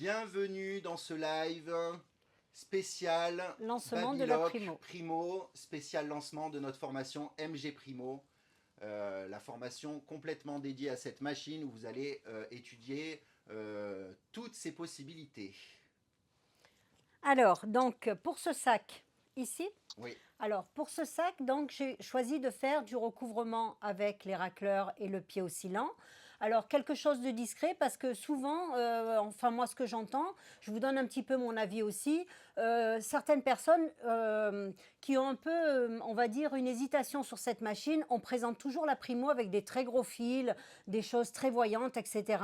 Bienvenue dans ce live spécial Lancement de la Babyloc Primo. Primo, spécial lancement de notre formation MG Primo, la formation complètement dédiée à cette machine où vous allez étudier toutes ses possibilités. Alors, donc, pour ce sac, ici, Oui, alors, pour ce sac, donc, j'ai choisi de faire du recouvrement avec les racleurs et le pied oscillant. Alors, quelque chose de discret parce que souvent, enfin moi ce que j'entends, je vous donne un petit peu mon avis aussi, certaines personnes qui ont un peu, on va dire, une hésitation sur cette machine, on présente toujours la Primo avec des très gros fils, des choses très voyantes, etc.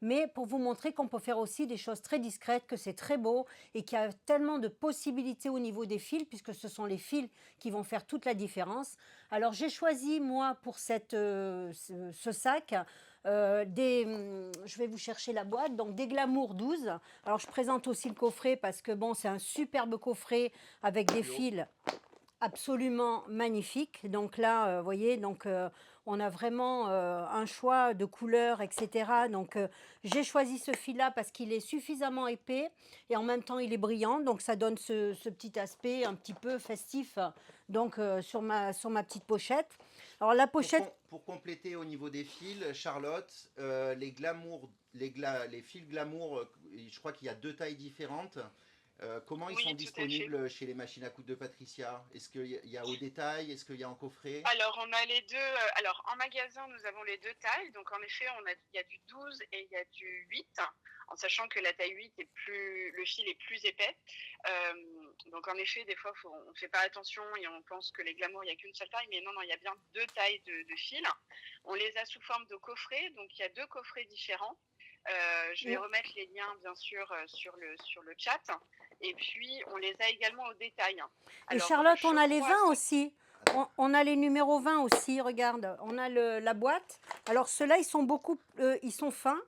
Mais pour vous montrer qu'on peut faire aussi des choses très discrètes, que c'est très beau et qu'il y a tellement de possibilités au niveau des fils, puisque ce sont les fils qui vont faire toute la différence. Alors j'ai choisi moi pour ce sac je vais vous chercher la boîte, donc des Glamour 12. Alors je présente aussi le coffret parce que bon, c'est un superbe coffret avec des fils absolument magnifiques. Donc là, vous voyez, on a vraiment un choix de couleurs, etc. Donc j'ai choisi ce fil-là parce qu'il est suffisamment épais et en même temps il est brillant. Donc ça donne ce petit aspect un petit peu festif donc, sur ma petite pochette. Alors la pochette... pour compléter au niveau des fils, Charlotte, les glamour, les fils glamour, je crois qu'il y a deux tailles différentes. Comment ils sont Oui, tout à fait. disponibles chez les machines à coudre de Patricia? Est-ce qu'il y a au détail? Est-ce qu'il y a en coffret? Alors, on a les deux. Alors, en magasin, nous avons les deux tailles. Donc, en effet, il y a du 12 et il y a du 8, en sachant que la taille 8 est le fil est plus épais. Donc, en effet, des fois, on ne fait pas attention et on pense que les glamours, il n'y a qu'une seule taille. Mais non, non, il y a bien deux tailles de fils. On les a sous forme de coffrets. Donc, il y a deux coffrets différents. Je vais remettre les liens, bien sûr, sur le chat. Et puis, on les a également au détail. Et Alors, Charlotte, je on a les crois 20 aussi. On a les numéros 20 aussi, regarde. On a la boîte. Alors ceux-là, ils sont ils sont fins.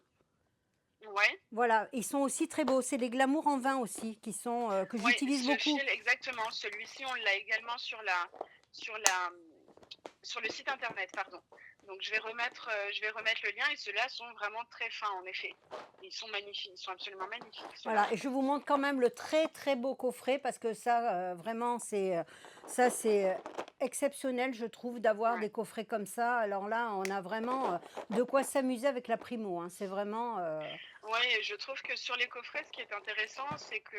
Ouais, Voilà, ils sont aussi très beaux. C'est les Glamour en 20 aussi, que ouais, j'utilise ce beaucoup. fil, exactement. Celui-ci, on l'a également sur la, sur le site internet, pardon. Donc, je vais remettre le lien et ceux-là sont vraiment très fins, en effet. Ils sont magnifiques, ils sont absolument magnifiques. Voilà, et je vous montre quand même le très très beau coffret parce que ça, vraiment, c'est exceptionnel, je trouve, d'avoir Ouais. des coffrets comme ça. Alors là, on a vraiment de quoi s'amuser avec la Primo, hein. C'est vraiment... Ouais, je trouve que sur les coffrets, ce qui est intéressant, c'est que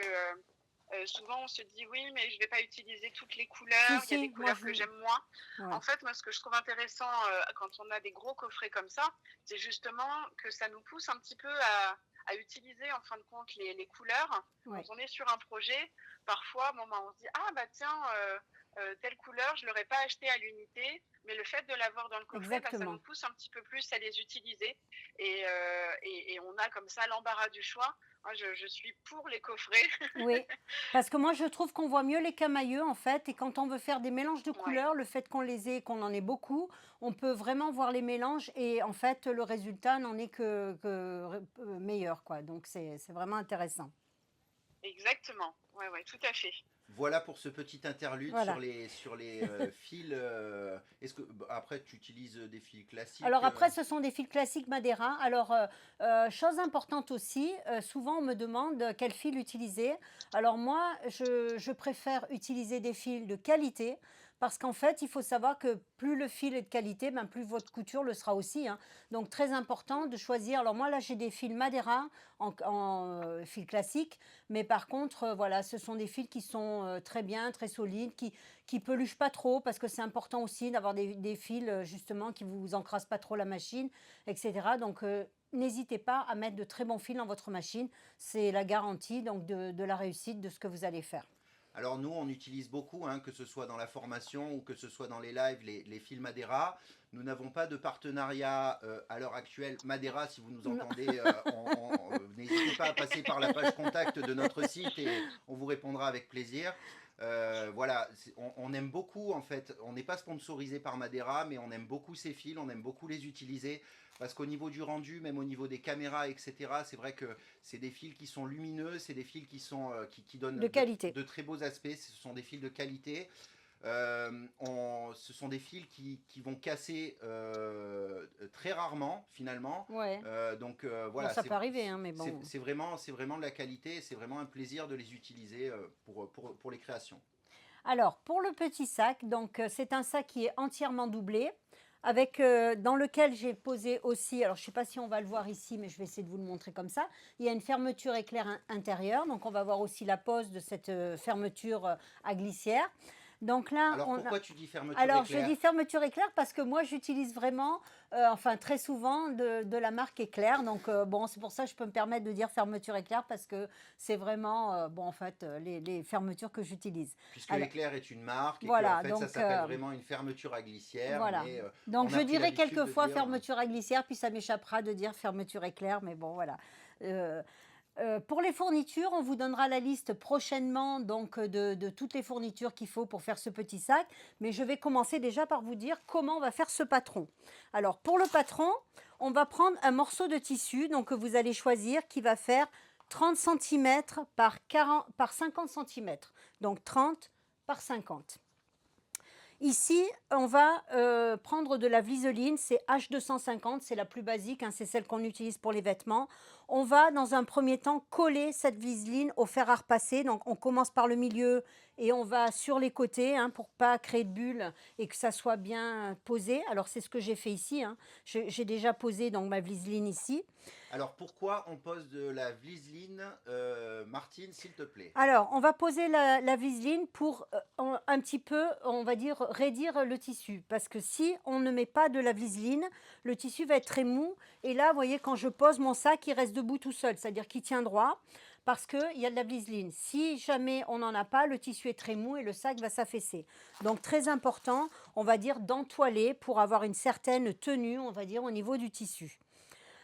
souvent on se dit oui, mais je ne vais pas utiliser toutes les Si, couleurs, il y a des si, moi couleurs je... que j'aime moins. Ouais. En fait, moi, ce que je trouve intéressant quand on a des gros coffrets comme ça, c'est justement que ça nous pousse un petit peu à utiliser en fin de compte les couleurs. Ouais. Quand on est sur un projet, parfois, bon, on se dit ah bah tiens, telle couleur, je ne l'aurais pas acheté à l'unité, mais le fait de l'avoir dans le coffret, bah, ça nous pousse un petit peu plus à les utiliser. Et on a comme ça l'embarras du choix. Moi, je suis pour les coffrets. Oui, parce que moi je trouve qu'on voit mieux les camailleux en fait, et quand on veut faire des mélanges de Ouais, couleurs, le fait qu'on les ait, qu'on en ait beaucoup, on peut vraiment voir les mélanges et en fait le résultat n'en est que meilleur quoi. Donc c'est vraiment intéressant. exactement. Ouais, ouais, tout à fait. Voilà pour ce petit interlude sur Voilà. les fils. Est-ce que après tu utilises des fils classiques? Alors après, ce sont des fils classiques Madeira. Alors, chose importante aussi, souvent on me demande quel fil utiliser. Alors moi, je préfère utiliser des fils de qualité parce qu'en fait, il faut savoir que plus le fil est de qualité, ben, plus votre couture le sera aussi, hein. Donc très important de choisir. Alors moi là, j'ai des fils Madeira en fil classique, mais par contre, voilà, ce sont des fils qui sont très bien, très solides, qui peluchent pas trop parce que c'est important aussi d'avoir des fils justement qui vous encrassent pas trop la machine, etc. Donc n'hésitez pas à mettre de très bons fils dans votre machine. C'est la garantie donc de la réussite de ce que vous allez faire. Alors nous, on utilise beaucoup, hein, que ce soit dans la formation ou que ce soit dans les lives, les fils Madeira. Nous n'avons pas de partenariat à l'heure actuelle. Madeira, si vous nous entendez, n'hésitez pas à passer par la page contact de notre site et on vous répondra avec plaisir. Voilà, on aime beaucoup en fait. On n'est pas sponsorisé par Madeira, mais on aime beaucoup ces fils, on aime beaucoup les utiliser parce qu'au niveau du rendu, même au niveau des caméras, etc., c'est vrai que c'est des fils qui sont lumineux, c'est des fils qui donnent De qualité. de très beaux aspects, ce sont des fils de qualité. Ce sont des fils qui vont casser très rarement finalement. Ouais. Donc Bon, voilà, ça peut arriver, hein, mais bon. c'est vraiment de la qualité, c'est vraiment un plaisir de les utiliser pour les créations. Alors, pour le petit sac, donc c'est un sac qui est entièrement doublé, avec, dans lequel j'ai posé aussi, alors je ne sais pas si on va le voir ici, mais je vais essayer de vous le montrer comme ça. Il y a une fermeture éclair intérieure, donc on va voir aussi la pose de cette fermeture à glissière. Donc là, Alors on a... pourquoi tu dis fermeture Alors, je éclair? dis fermeture éclair parce que moi, j'utilise vraiment, enfin très souvent, de la marque Éclair. Donc, bon, c'est pour ça que je peux me permettre de dire fermeture éclair parce que c'est vraiment, bon, en fait, les fermetures que j'utilise. Puisque Alors, Éclair est une marque et que en voilà, fait ça donc, s'appelle vraiment une fermeture à glissière, voilà. mais Donc, on a je pris dirais l'habitude de quelquefois dire fermeture à glissière, puis ça m'échappera de dire fermeture éclair, mais bon, voilà. Euh, pour les fournitures, on vous donnera la liste prochainement donc de toutes les fournitures qu'il faut pour faire ce petit sac. Mais je vais commencer déjà par vous dire comment on va faire ce patron. Alors pour le patron, on va prendre un morceau de tissu donc, que vous allez choisir qui va faire 30 cm par 50 cm. Donc 30 par 50. Ici, on va prendre de la vliseline, c'est H250, c'est la plus basique, hein, c'est celle qu'on utilise pour les vêtements. On va, dans un premier temps, coller cette vliseline au fer à repasser. Donc, on commence par le milieu et on va sur les côtés hein, pour ne pas créer de bulles et que ça soit bien posé. Alors, c'est ce que j'ai fait ici. Hein. J'ai déjà posé donc, ma vliseline ici. Alors pourquoi on pose de la vliseline, Martine, s'il te plaît? Alors, on va poser la vliseline pour un petit peu, on va dire, raidir le tissu. Parce que si on ne met pas de la vliseline, le tissu va être très mou. Et là, vous voyez, quand je pose mon sac, il reste debout tout seul. C'est-à-dire qu'il tient droit parce qu'il y a de la vliseline. Si jamais on n'en a pas, le tissu est très mou et le sac va s'affaisser. Donc, très important, on va dire, d'entoiler pour avoir une certaine tenue, on va dire, au niveau du tissu.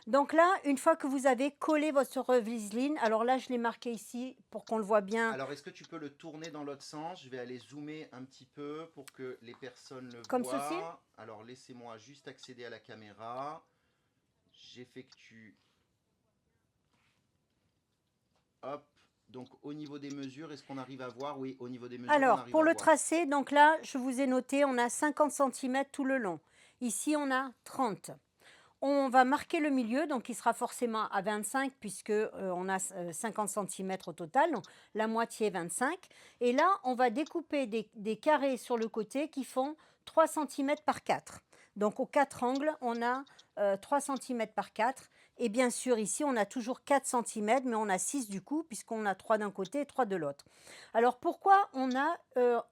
Donc là, une fois que vous avez collé votre vliseline, alors là, je l'ai marqué ici pour qu'on le voit bien. Alors, est-ce que tu peux le tourner dans l'autre sens? Je vais aller zoomer un petit peu pour que les personnes le Comme voient. ceci. Alors, laissez-moi juste accéder à la caméra. J'effectue. Hop. Donc, au niveau des mesures, est-ce qu'on arrive à voir? Oui, au niveau des mesures, on Alors, arrive pour à le voir. tracé, donc là, je vous ai noté, on a 50 cm tout le long. Ici, on a 30. On va marquer le milieu, donc il sera forcément à 25 puisque on a 50 cm au total, donc la moitié 25. Et là, on va découper des carrés sur le côté qui font 3 cm par 4. Donc aux 4 angles, on a 3 cm par 4. Et bien sûr, ici, on a toujours 4 cm, mais on a 6 du coup, puisqu'on a 3 d'un côté et 3 de l'autre. Alors pourquoi on a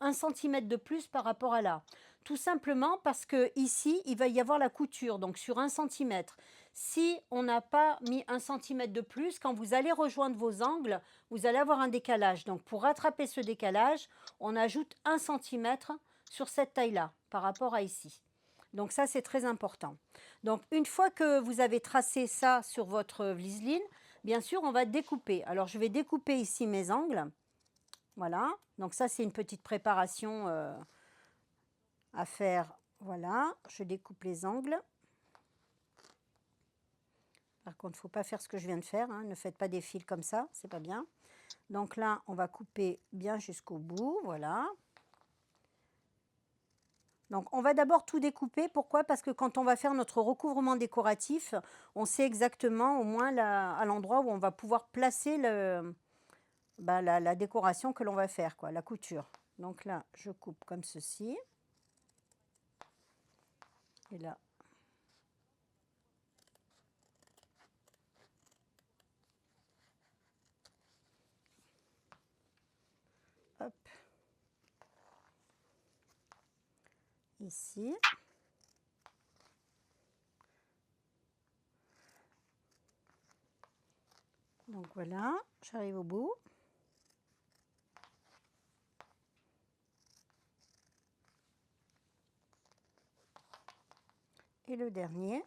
1 cm de plus par rapport à là? Tout simplement parce que ici, il va y avoir la couture, donc sur 1 cm. Si on n'a pas mis 1 cm de plus, quand vous allez rejoindre vos angles, vous allez avoir un décalage. Donc pour rattraper ce décalage, on ajoute 1 cm sur cette taille-là par rapport à ici. Donc ça, c'est très important. Donc une fois que vous avez tracé ça sur votre vliseline, bien sûr, on va découper. Alors je vais découper ici mes angles. Voilà. Donc ça, c'est une petite préparation à faire. Voilà, je découpe les angles. Par contre, il ne faut pas faire ce que je viens de faire. Hein. Ne faites pas des fils comme ça, c'est pas bien. Donc là, on va couper bien jusqu'au bout. Voilà. Donc, on va d'abord tout découper. Pourquoi? Parce que quand on va faire notre recouvrement décoratif, on sait exactement au moins à l'endroit où on va pouvoir placer la décoration que l'on va faire, quoi, la couture. Donc là, je coupe comme ceci. Et là, hop, ici. Donc voilà, j'arrive au bout. Et le dernier.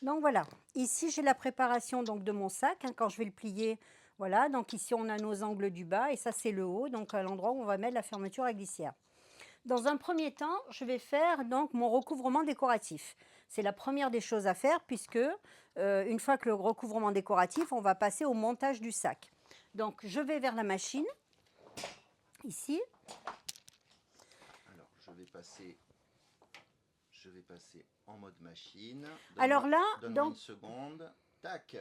Donc voilà, ici j'ai la préparation donc, de mon sac, hein, quand je vais le plier. Voilà, donc ici on a nos angles du bas et ça c'est le haut, donc à l'endroit où on va mettre la fermeture à glissière. Dans un premier temps, je vais faire donc mon recouvrement décoratif. C'est la première des choses à faire puisque une fois que le recouvrement décoratif, on va passer au montage du sac. Donc je vais vers la machine, ici. Alors, je vais passer en mode machine. Alors là, donne-moi donc, une seconde. Tac.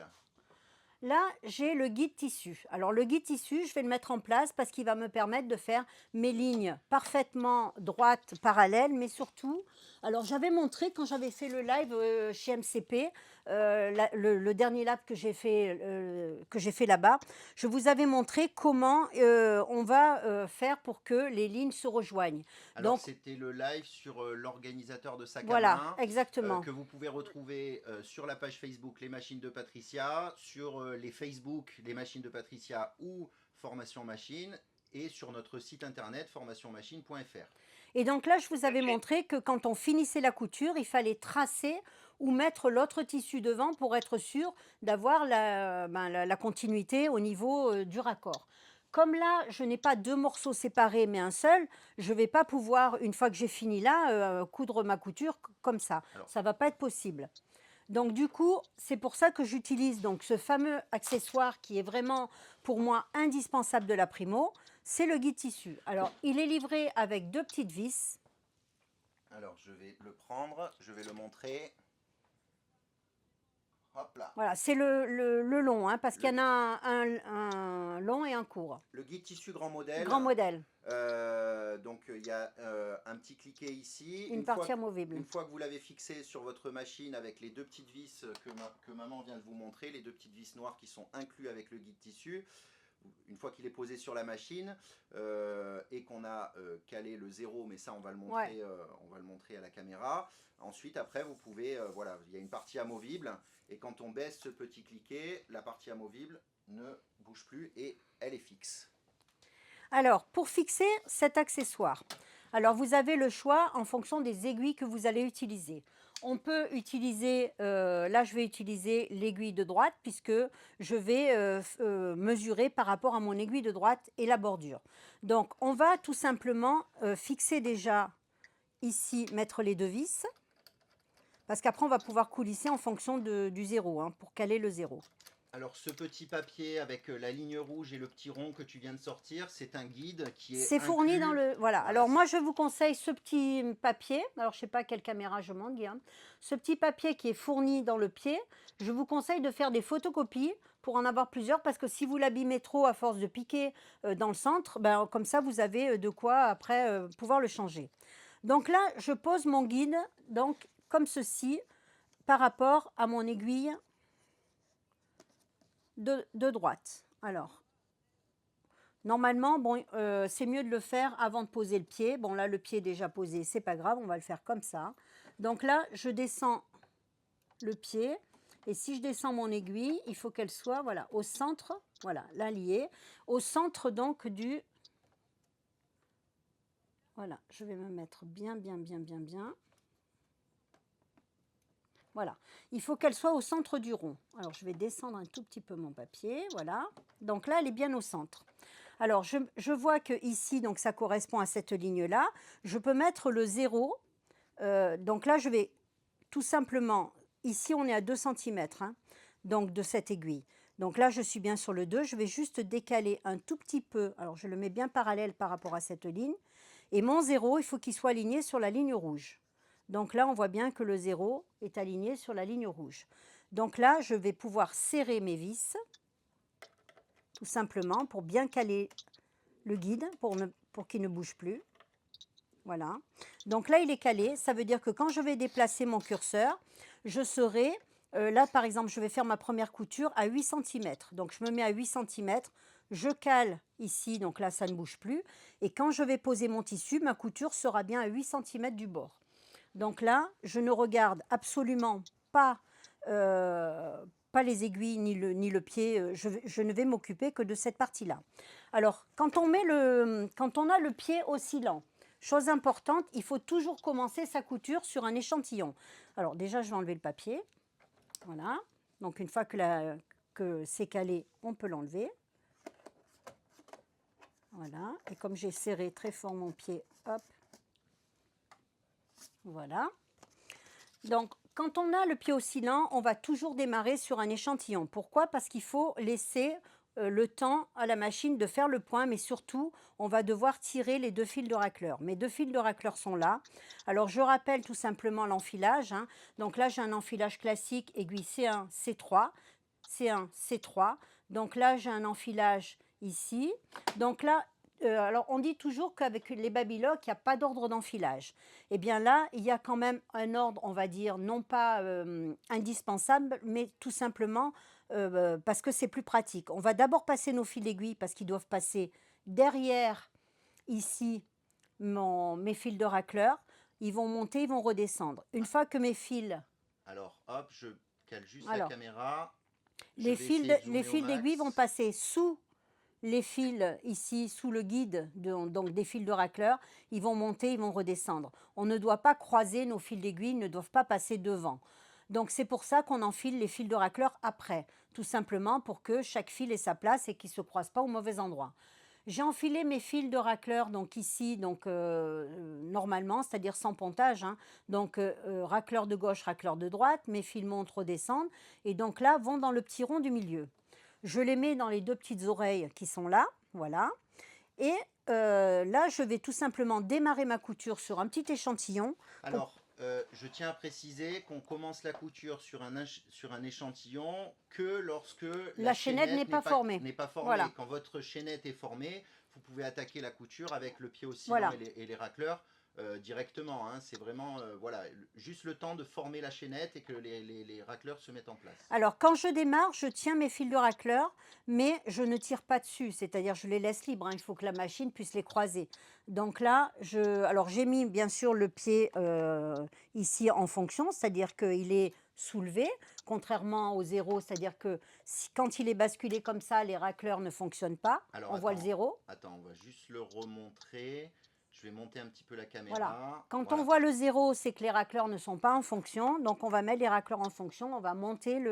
là, j'ai le guide tissu. Alors le guide tissu, je vais le mettre en place parce qu'il va me permettre de faire mes lignes parfaitement droites, parallèles, mais surtout, alors j'avais montré quand j'avais fait le live chez MCP, le dernier live que j'ai fait là-bas, je vous avais montré comment on va faire pour que les lignes se rejoignent. Alors, Donc c'était le live sur l'organisateur de sac à voilà, main exactement. que vous pouvez retrouver sur la page Facebook Les Machines de Patricia, sur les Facebook Les Machines de Patricia ou Formation Machine et sur notre site internet formationmachine.fr. Et donc là, je vous avais montré que quand on finissait la couture, il fallait tracer ou mettre l'autre tissu devant pour être sûr d'avoir la continuité au niveau du raccord. Comme là, je n'ai pas deux morceaux séparés, mais un seul, je ne vais pas pouvoir, une fois que j'ai fini là, coudre ma couture comme ça. Alors. Ça ne va pas être possible. Donc du coup, c'est pour ça que j'utilise donc ce fameux accessoire qui est vraiment pour moi indispensable de la Primo, c'est le guide tissu. Alors il est livré avec deux petites vis. Alors je vais le prendre, je vais le montrer. Hop là. Voilà, c'est le long, hein, parce qu'il y en a un long et un court. Le guide tissu grand modèle. Grand modèle. Donc il y a un petit cliquet ici. Une partie amovible. Une fois que vous l'avez fixé sur votre machine avec les deux petites vis que maman vient de vous montrer, les deux petites vis noires qui sont incluses avec le guide tissu, une fois qu'il est posé sur la machine et qu'on a calé le 0, mais ça on va le montrer, on va le montrer à la caméra. Ensuite après vous pouvez, voilà, il y a une partie amovible et quand on baisse ce petit cliquet, la partie amovible ne bouge plus et elle est fixe. Alors, pour fixer cet accessoire, alors vous avez le choix en fonction des aiguilles que vous allez utiliser. On peut utiliser, là je vais utiliser l'aiguille de droite puisque je vais mesurer par rapport à mon aiguille de droite et la bordure. Donc on va tout simplement fixer déjà ici, mettre les deux vis, parce qu'après on va pouvoir coulisser en fonction du 0, hein, pour caler le 0. Alors ce petit papier avec la ligne rouge et le petit rond que tu viens de sortir, c'est un guide qui est fourni dans le... Voilà, alors moi je vous conseille ce petit papier, alors je ne sais pas quelle caméra je monte, Guillaume. Ce petit papier qui est fourni dans le pied, je vous conseille de faire des photocopies pour en avoir plusieurs, parce que si vous l'abîmez trop à force de piquer dans le centre, ben, comme ça vous avez de quoi après pouvoir le changer. Donc là, je pose mon guide donc, comme ceci par rapport à mon aiguille de droite. Alors, normalement, bon, c'est mieux de le faire avant de poser le pied. Bon, là, le pied est déjà posé, c'est pas grave, on va le faire comme ça. Donc là, je descends le pied. Et si je descends mon aiguille, il faut qu'elle soit, voilà, au centre, voilà, là liée, au centre donc du... Voilà, je vais me mettre bien. Voilà, il faut qu'elle soit au centre du rond. Alors, je vais descendre un tout petit peu mon papier, voilà. Donc là, elle est bien au centre. Alors, je vois que ici, donc ça correspond à cette ligne-là. Je peux mettre le 0. Donc là, je vais tout simplement, ici, on est à 2 cm, hein, donc de cette aiguille. Donc là, je suis bien sur le 2. Je vais juste décaler un tout petit peu. Alors, je le mets bien parallèle par rapport à cette ligne. Et mon 0, il faut qu'il soit aligné sur la ligne rouge. Donc là, on voit bien que le 0 est aligné sur la ligne rouge. Donc là, je vais pouvoir serrer mes vis, tout simplement, pour bien caler le guide, pour qu'il ne bouge plus. Voilà. Donc là, il est calé. Ça veut dire que quand je vais déplacer mon curseur, je serai, là par exemple, je vais faire ma première couture à 8 cm. Donc je me mets à 8 cm, je cale ici, donc là, ça ne bouge plus. Et quand je vais poser mon tissu, ma couture sera bien à 8 cm du bord. Donc là, je ne regarde absolument pas, pas les aiguilles ni le pied. Je ne vais m'occuper que de cette partie-là. Alors, quand on a le pied oscillant, chose importante, il faut toujours commencer sa couture sur un échantillon. Alors déjà, je vais enlever le papier. Voilà. Donc une fois que c'est calé, on peut l'enlever. Voilà. Et comme j'ai serré très fort mon pied, hop. Voilà. Donc, quand on a le pied oscillant, on va toujours démarrer sur un échantillon. Pourquoi? Parce qu'il faut laisser le temps à la machine de faire le point, mais surtout, on va devoir tirer les 2 fils de racleur. Mes 2 fils de racleur sont là. Alors, je rappelle tout simplement l'enfilage, hein. Donc là, j'ai un enfilage classique, aiguille C1, C3, C1, C3. Donc là, j'ai un enfilage ici. Donc là, alors on dit toujours qu'avec les babylock, il n'y a pas d'ordre d'enfilage. Eh bien là, il y a quand même un ordre, on va dire, non pas indispensable, mais tout simplement parce que c'est plus pratique. On va d'abord passer nos fils d'aiguille parce qu'ils doivent passer derrière ici mes fils de racleur. Ils vont monter, ils vont redescendre. Une fois que mes fils... Alors, hop, je cale juste la Alors, caméra. Je les vais essayer de zoomer les au fils d'aiguille max. vont passer sous les fils ici, sous le guide, donc des fils de racleur. Ils vont monter, ils vont redescendre. On ne doit pas croiser nos fils d'aiguille, ils ne doivent pas passer devant. Donc c'est pour ça qu'on enfile les fils de racleur après, tout simplement pour que chaque fil ait sa place et qu'ils ne se croisent pas au mauvais endroit. J'ai enfilé mes fils de racleur donc ici, donc normalement, c'est-à-dire sans pontage, hein. Donc racleur de gauche, racleur de droite, mes fils montent, redescendent, et donc là vont dans le petit rond du milieu. Je les mets dans les 2 petites oreilles qui sont là, voilà. Et là, je vais tout simplement démarrer ma couture sur un petit échantillon. Alors, je tiens à préciser qu'on commence la couture sur un échantillon que lorsque La chaînette n'est pas formée. N'est pas formée. Voilà. Quand votre chaînette est formée, vous pouvez attaquer la couture avec le pied oscillant Voilà. et les racleurs directement, hein. C'est vraiment voilà, juste le temps de former la chaînette et que les racleurs se mettent en place. Alors, quand je démarre, je tiens mes fils de racleur, mais je ne tire pas dessus, c'est-à-dire je les laisse libres, hein. Il faut que la machine puisse les croiser. Donc là, alors j'ai mis bien sûr le pied ici en fonction, c'est-à-dire qu'il est soulevé, contrairement au zéro, c'est-à-dire que quand il est basculé comme ça, les racleurs ne fonctionnent pas. Alors, on voit le zéro. Attends, on va juste le remontrer. Je vais monter un petit peu la caméra. Voilà. Quand Voilà. on voit le zéro, c'est que les racleurs ne sont pas en fonction. Donc on va mettre les racleurs en fonction. On va monter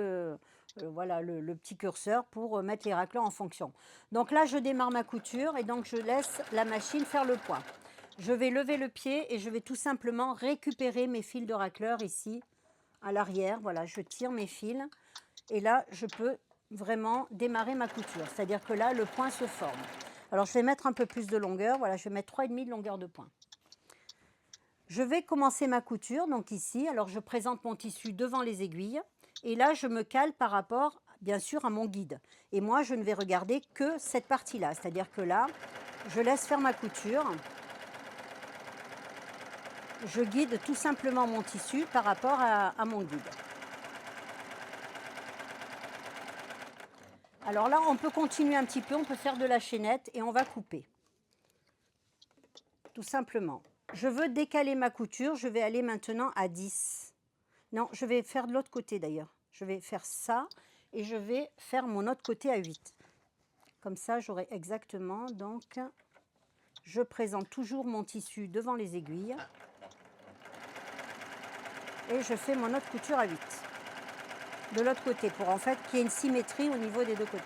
voilà, le petit curseur pour mettre les racleurs en fonction. Donc là, je démarre ma couture et donc je laisse la machine faire le point. Je vais lever le pied et je vais tout simplement récupérer mes fils de racleur ici à l'arrière. Voilà, je tire mes fils et là, je peux vraiment démarrer ma couture. C'est-à-dire que là, le point se forme. Alors, je vais mettre un peu plus de longueur. Voilà, je vais mettre 3,5 de longueur de point. Je vais commencer ma couture, donc ici. Alors, je présente mon tissu devant les aiguilles. Et là, je me cale par rapport, bien sûr, à mon guide. Et moi, je ne vais regarder que cette partie-là. C'est-à-dire que là, je laisse faire ma couture. Je guide tout simplement mon tissu par rapport à mon guide. Alors là, on peut continuer un petit peu, on peut faire de la chaînette et on va couper. Tout simplement. Je veux décaler ma couture, je vais aller maintenant à 10. Non, je vais faire de l'autre côté d'ailleurs. Je vais faire ça et je vais faire mon autre côté à 8. Comme ça, j'aurai exactement, donc, je présente toujours mon tissu devant les aiguilles. Et je fais mon autre couture à 8. De l'autre côté, pour en fait qu'il y ait une symétrie au niveau des 2 côtés.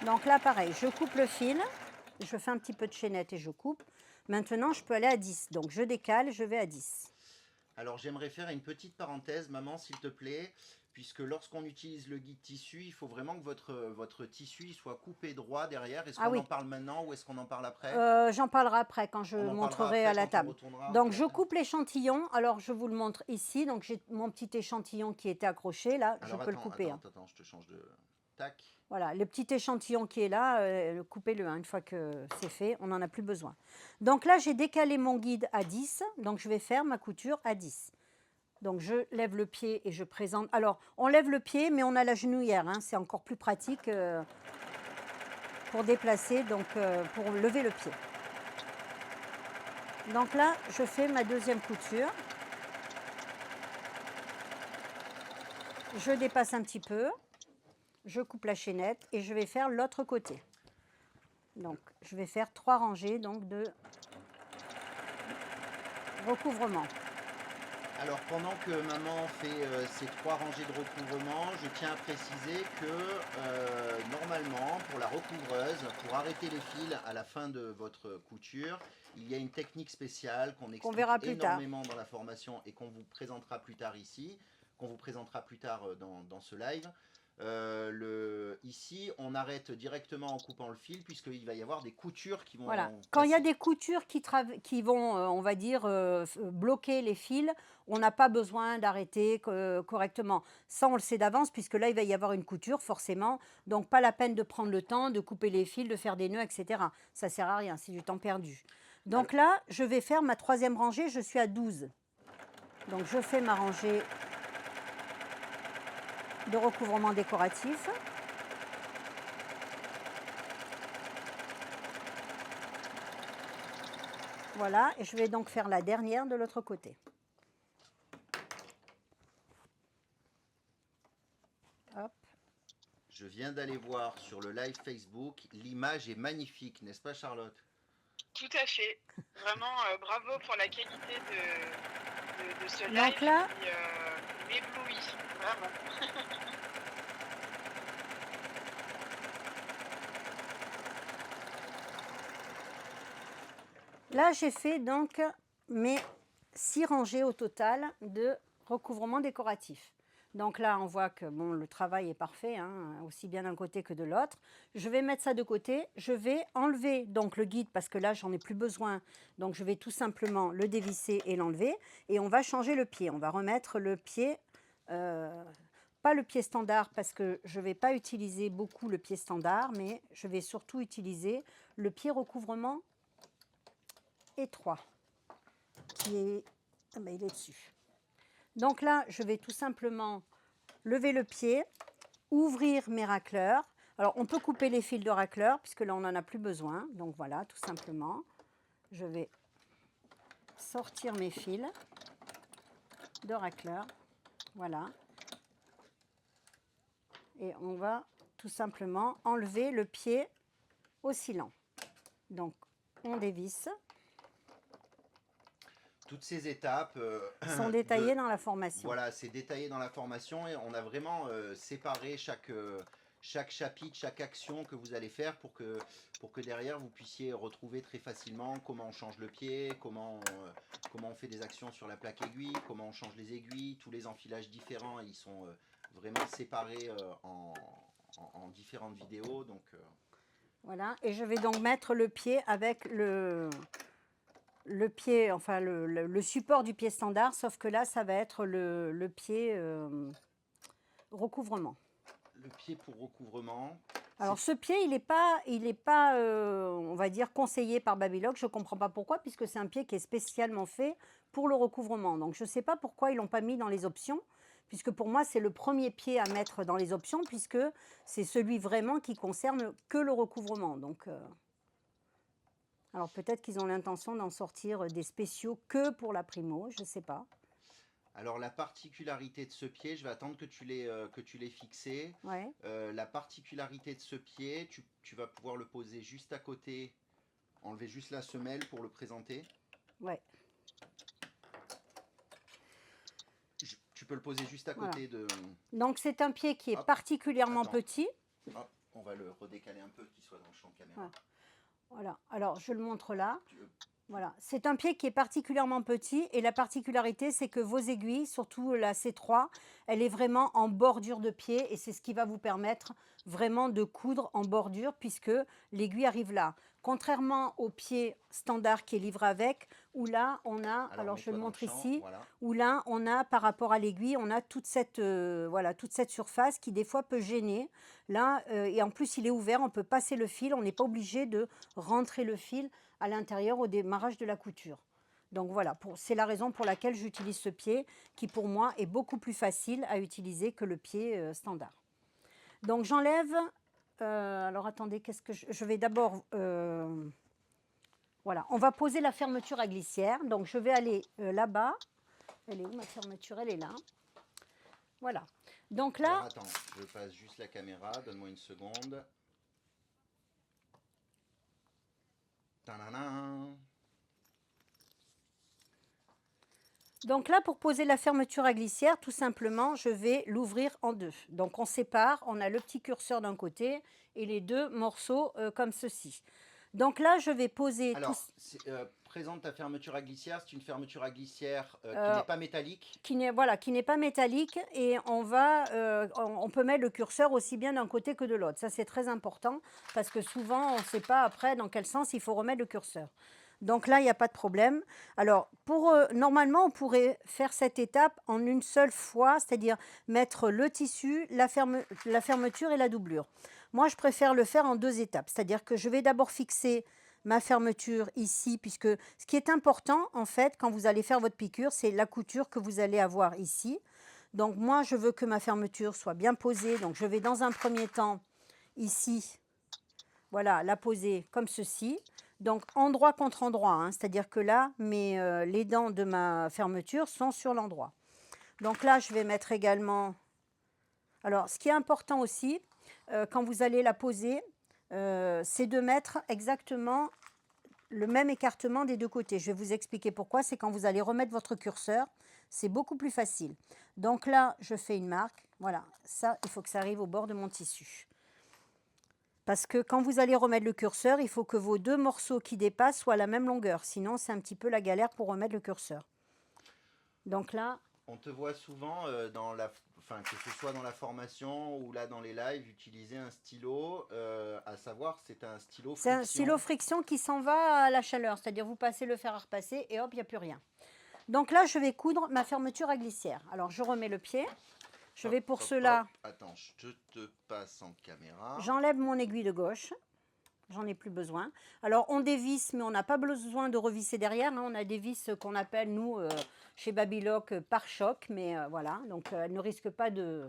Donc là, pareil, je coupe le fil, je fais un petit peu de chaînette et je coupe. Maintenant, je peux aller à 10. Donc, je décale, je vais à 10. Alors, j'aimerais faire une petite parenthèse, maman, s'il te plaît, puisque lorsqu'on utilise le guide tissu, il faut vraiment que votre tissu soit coupé droit derrière. Est-ce qu'on en parle maintenant ou est-ce qu'on en parle après? J'en parlerai après quand je montrerai à la table. Donc, je coupe l'échantillon. Alors, je vous le montre ici. Donc, j'ai mon petit échantillon qui était accroché. Là, je peux le couper. Attends, je te change de... Tac. Voilà, le petit échantillon qui est là, coupez-le, hein, une fois que c'est fait, on n'en a plus besoin. Donc là, j'ai décalé mon guide à 10, donc je vais faire ma couture à 10. Donc je lève le pied et je présente. Alors, on lève le pied, mais on a la genouillère, hein, c'est encore plus pratique pour déplacer, donc pour lever le pied. Donc là, je fais ma deuxième couture. Je dépasse un petit peu. Je coupe la chaînette et je vais faire l'autre côté. Donc, je vais faire 3 rangées donc, de recouvrement. Alors pendant que maman fait ses 3 rangées de recouvrement, je tiens à préciser que normalement pour la recouvreuse, pour arrêter les fils à la fin de votre couture, il y a une technique spéciale qu'on Qu'on explique verra plus tard. énormément dans la formation et qu'on vous présentera plus tard ici, qu'on vous présentera plus tard dans ce live. Ici, on arrête directement en coupant le fil puisqu'il va y avoir des coutures qui vont Voilà. Quand il y a passer. des coutures qui vont, on va dire, bloquer les fils, on n'a pas besoin d'arrêter correctement. Ça, on le sait d'avance, puisque là, il va y avoir une couture, forcément. Donc, pas la peine de prendre le temps de couper les fils, de faire des nœuds, etc. Ça ne sert à rien, c'est du temps perdu. Alors, Donc là, je vais faire ma 3e rangée, je suis à 12. Donc, je fais ma rangée de recouvrement décoratif. Voilà, et je vais donc faire la dernière de l'autre côté. Hop. je viens d'aller voir sur le live Facebook, l'image est magnifique, n'est-ce pas Charlotte? Tout à fait. Vraiment, bravo pour la qualité de ce live Donc là, qui m'éblouit, vraiment. là j'ai fait donc mes 6 rangées au total de recouvrement décoratif. Donc là, on voit que bon, le travail est parfait, hein, aussi bien d'un côté que de l'autre. Je vais mettre ça de côté. Je vais enlever donc le guide parce que là, j'en ai plus besoin. Donc, je vais tout simplement le dévisser et l'enlever. Et on va changer le pied. On va remettre le pied, pas le pied standard parce que je ne vais pas utiliser beaucoup le pied standard, mais je vais surtout utiliser le pied recouvrement étroit qui est, ah ben, il est dessus. Donc là, je vais tout simplement lever le pied, ouvrir mes racleurs. Alors, on peut couper les fils de racleur, puisque là, on n'en a plus besoin. Donc voilà, tout simplement. Je vais sortir mes fils de racleur. Voilà. Et on va tout simplement enlever le pied oscillant. Donc, on dévisse. Toutes ces étapes Sont détaillées dans la formation. Voilà, c'est détaillé dans la formation et on a vraiment séparé chaque chapitre, chaque action que vous allez faire pour que derrière vous puissiez retrouver très facilement comment on change le pied, comment on fait des actions sur la plaque aiguille, comment on change les aiguilles, tous les enfilages différents, ils sont vraiment séparés en différentes vidéos. Donc, Voilà, et je vais donc mettre le pied avec le pied, enfin le support du pied standard, sauf que là, ça va être le pied recouvrement. le pied pour recouvrement. Alors ce pied, il n'est pas on va dire, conseillé par Babylog. Je ne comprends pas pourquoi, puisque c'est un pied qui est spécialement fait pour le recouvrement. Donc je ne sais pas pourquoi ils ne l'ont pas mis dans les options, puisque pour moi, c'est le premier pied à mettre dans les options, puisque c'est celui vraiment qui concerne que le recouvrement. Donc, alors peut-être qu'ils ont l'intention d'en sortir des spéciaux que pour la primo, je ne sais pas. Alors la particularité de ce pied, je vais attendre que tu l'aies fixé. Ouais. La particularité de ce pied, tu vas pouvoir le poser juste à côté, enlever juste la semelle pour le présenter. Ouais. Tu peux le poser juste à côté de... Donc c'est un pied qui est Hop. particulièrement Attends. petit. Hop, on va le redécaler un peu, qu'il soit dans le champ de caméra. Ouais. Voilà, alors je le montre là. Tu veux- Voilà, c'est un pied qui est particulièrement petit et la particularité, c'est que vos aiguilles, surtout la C3, elle est vraiment en bordure de pied et c'est ce qui va vous permettre vraiment de coudre en bordure puisque l'aiguille arrive là. Contrairement au pied standard qui est livré avec, où là on a, alors je mets-toi le dans montre champ, ici, voilà. où là on a par rapport à l'aiguille, on a toute cette, voilà, toute cette surface qui des fois peut gêner. Là, et en plus il est ouvert, on peut passer le fil, on n'est pas obligé de rentrer le fil à l'intérieur au démarrage de la couture. Donc voilà, c'est la raison pour laquelle j'utilise ce pied qui pour moi est beaucoup plus facile à utiliser que le pied standard. Donc j'enlève, alors attendez, qu'est-ce que je vais d'abord, voilà, on va poser la fermeture à glissière. Donc je vais aller là-bas. Elle est où ma fermeture? Elle est là. Voilà. Donc là, Alors, attends, je passe juste la caméra, donne-moi une seconde. Tadadam. Donc là, pour poser la fermeture à glissière, tout simplement, je vais l'ouvrir en deux. Donc on sépare, on a le petit curseur d'un côté et les deux morceaux comme ceci. Donc là, je vais poser tout, Alors, présente ta fermeture à glissière. C'est une fermeture à glissière qui euh, n'est pas métallique. qui n'est voilà, qui n'est pas métallique et on peut mettre le curseur aussi bien d'un côté que de l'autre. Ça, c'est très important parce que souvent, on ne sait pas après dans quel sens il faut remettre le curseur. Donc là, il n'y a pas de problème. Alors, normalement, on pourrait faire cette étape en une seule fois, c'est-à-dire mettre le tissu, la fermeture et la doublure. Moi, je préfère le faire en deux étapes, c'est-à-dire que je vais d'abord fixer ma fermeture ici, puisque ce qui est important, en fait, quand vous allez faire votre piqûre, c'est la couture que vous allez avoir ici. Donc moi, je veux que ma fermeture soit bien posée, donc je vais dans un premier temps, ici, voilà, la poser comme ceci. Donc endroit contre endroit, hein, c'est-à-dire que là, les dents de ma fermeture sont sur l'endroit. Donc là, je vais mettre également... Alors, ce qui est important aussi, quand vous allez la poser, c'est de mettre exactement le même écartement des deux côtés. Je vais vous expliquer pourquoi. C'est quand vous allez remettre votre curseur, c'est beaucoup plus facile. Donc là, je fais une marque. Voilà, ça, il faut que ça arrive au bord de mon tissu. Parce que quand vous allez remettre le curseur, il faut que vos deux morceaux qui dépassent soient à la même longueur. Sinon, c'est un petit peu la galère pour remettre le curseur. Donc là... On te voit souvent, que ce soit dans la formation ou là dans les lives, utiliser un stylo, à savoir c'est un stylo C'est friction. un stylo friction qui s'en va à la chaleur. C'est-à-dire vous passez le fer à repasser et hop, il n'y a plus rien. Donc là, je vais coudre ma fermeture à glissière. Alors, je remets le pied. Je vais pour cela... Attends, je te passe en caméra. J'enlève mon aiguille de gauche. J'en ai plus besoin. Alors, on dévisse, mais on n'a pas besoin de revisser derrière. Hein. On a des vis qu'on appelle, nous, chez Babylock, pare-choc. Mais voilà, donc elle ne risque pas de...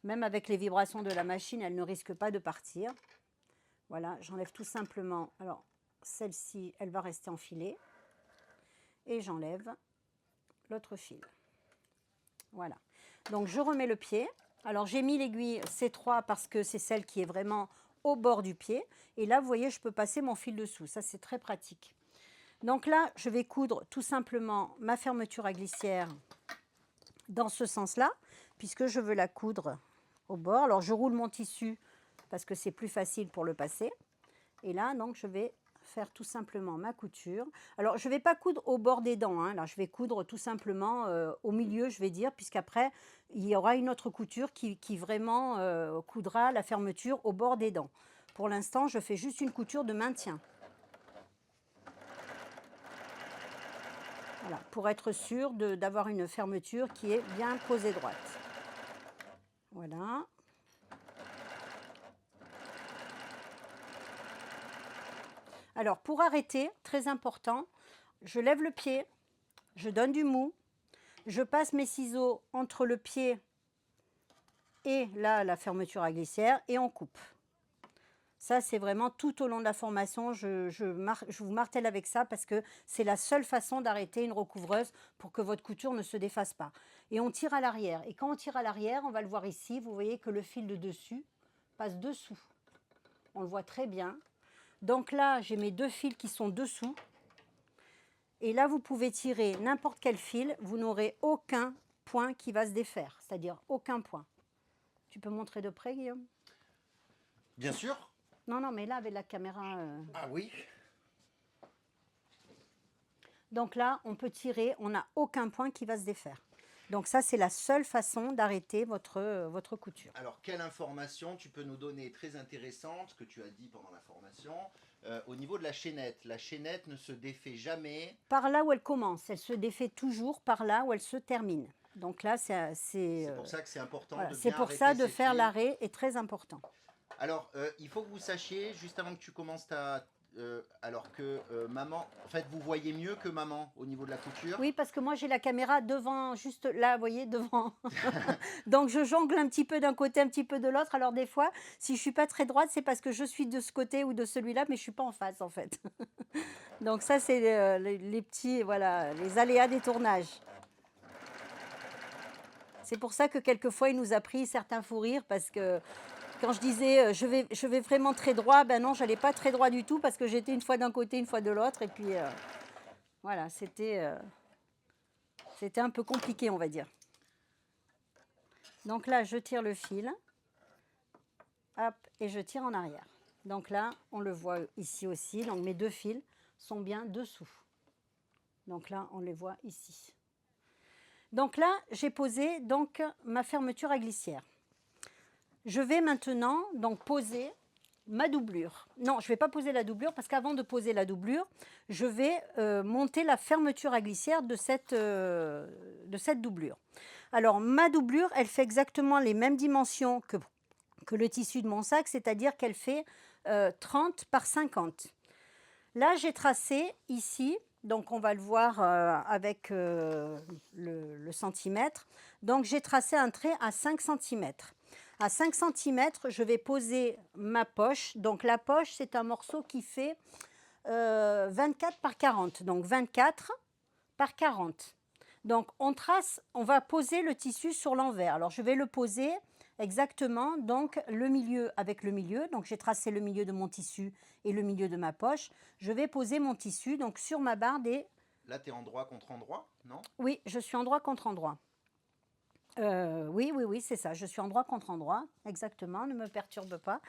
Même avec les vibrations de la machine, elle ne risque pas de partir. Voilà, j'enlève tout simplement... Alors, celle-ci, elle va rester enfilée. Et j'enlève l'autre fil. Voilà. Donc, je remets le pied. Alors, j'ai mis l'aiguille C3 parce que c'est celle qui est vraiment au bord du pied. Et là, vous voyez, je peux passer mon fil dessous. Ça, c'est très pratique. Donc là, je vais coudre tout simplement ma fermeture à glissière dans ce sens-là, puisque je veux la coudre au bord. Alors, je roule mon tissu parce que c'est plus facile pour le passer. Et là, donc, je vais faire tout simplement ma couture. Alors, je ne vais pas coudre au bord des dents. Hein. Là, je vais coudre tout simplement au milieu, je vais dire, puisqu'après, il y aura une autre couture qui vraiment coudra la fermeture au bord des dents. Pour l'instant, je fais juste une couture de maintien. Voilà, pour être sûr d'avoir une fermeture qui est bien posée droite. Voilà. Alors, pour arrêter, très important, je lève le pied, je donne du mou, je passe mes ciseaux entre le pied et là, la fermeture à glissière et on coupe. Ça, c'est vraiment tout au long de la formation, je vous martèle avec ça parce que c'est la seule façon d'arrêter une recouvreuse pour que votre couture ne se défasse pas. Et on tire à l'arrière. Et quand on tire à l'arrière, on va le voir ici, vous voyez que le fil de dessus passe dessous. On le voit très bien. Donc là, j'ai mes deux fils qui sont dessous. Et là, vous pouvez tirer n'importe quel fil, vous n'aurez aucun point qui va se défaire, c'est-à-dire aucun point. Tu peux montrer de près, Guillaume? Bien sûr. Non, non, mais là, avec la caméra... Ah oui. Donc là, on peut tirer, on n'a aucun point qui va se défaire. Donc ça, c'est la seule façon d'arrêter votre couture. Alors, quelle information tu peux nous donner très intéressante que tu as dit pendant la formation au niveau de la chaînette? La chaînette ne se défait jamais. Par là où elle commence, elle se défait toujours par là où elle se termine. Donc là, c'est pour ça que c'est important de bien c'est pour ça de faire fils. l'arrêt est très important. Alors, il faut que vous sachiez, juste avant que tu commences alors que maman, en fait, vous voyez mieux que maman au niveau de la couture. Oui, parce que moi, j'ai la caméra devant, juste là, vous voyez, devant. Donc, je jongle un petit peu d'un côté, un petit peu de l'autre. Alors, des fois, si je ne suis pas très droite, c'est parce que je suis de ce côté ou de celui-là, mais je ne suis pas en face, en fait. Donc, ça, c'est les petits, voilà, les aléas des tournages. C'est pour ça que quelquefois, il nous a pris certains fous rires, parce que quand je disais je vais vraiment très droit, ben non, j'allais pas très droit du tout parce que j'étais une fois d'un côté, une fois de l'autre. Et puis voilà, c'était C'était un peu compliqué, on va dire. Donc là, je tire le fil. Hop, et je tire en arrière. Donc là, on le voit ici aussi. Donc mes deux fils sont bien dessous. Donc là, on les voit ici. Donc là, j'ai posé donc ma fermeture à glissière. Je vais maintenant donc poser ma doublure. Non, je ne vais pas poser la doublure parce qu'avant de poser la doublure, je vais monter la fermeture à glissière de cette doublure. Alors, ma doublure, elle fait exactement les mêmes dimensions que le tissu de mon sac, c'est-à-dire qu'elle fait 30 par 50. Là, j'ai tracé ici, donc on va le voir avec le centimètre. Donc, j'ai tracé un trait à 5 cm. À 5 cm, je vais poser ma poche. Donc, la poche, c'est un morceau qui fait 24 par 40. Donc, 24 par 40. Donc, on va poser le tissu sur l'envers. Alors, je vais le poser exactement, donc le milieu avec le milieu. Donc, j'ai tracé le milieu de mon tissu et le milieu de ma poche. Je vais poser mon tissu donc sur ma barre des... Là, tu es endroit contre endroit, non? Oui, je suis endroit contre endroit. Oui, c'est ça. Je suis endroit contre endroit, exactement. Ne me perturbe pas.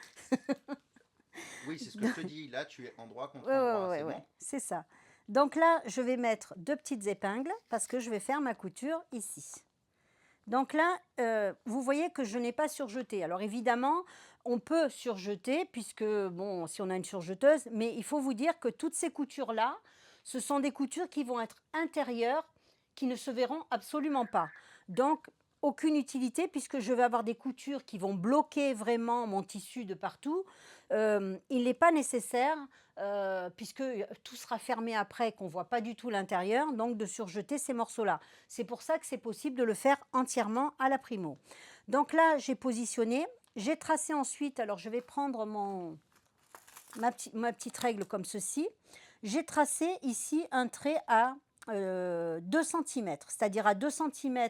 Oui, c'est ce que je te dis. Là, tu es endroit contre endroit, c'est bon? C'est ça. Donc là, je vais mettre 2 petites épingles parce que je vais faire ma couture ici. Donc là, vous voyez que je n'ai pas surjeté. Alors évidemment, on peut surjeter puisque, bon, si on a une surjeteuse, mais il faut vous dire que toutes ces coutures-là, ce sont des coutures qui vont être intérieures, qui ne se verront absolument pas. Donc, aucune utilité puisque je vais avoir des coutures qui vont bloquer vraiment mon tissu de partout. Il n'est pas nécessaire, puisque tout sera fermé après, qu'on ne voit pas du tout l'intérieur, donc de surjeter ces morceaux-là. C'est pour ça que c'est possible de le faire entièrement à la primo. Donc là, j'ai positionné, j'ai tracé ensuite, alors je vais prendre ma petite règle comme ceci. J'ai tracé ici un trait à 2 cm, c'est-à-dire à 2 cm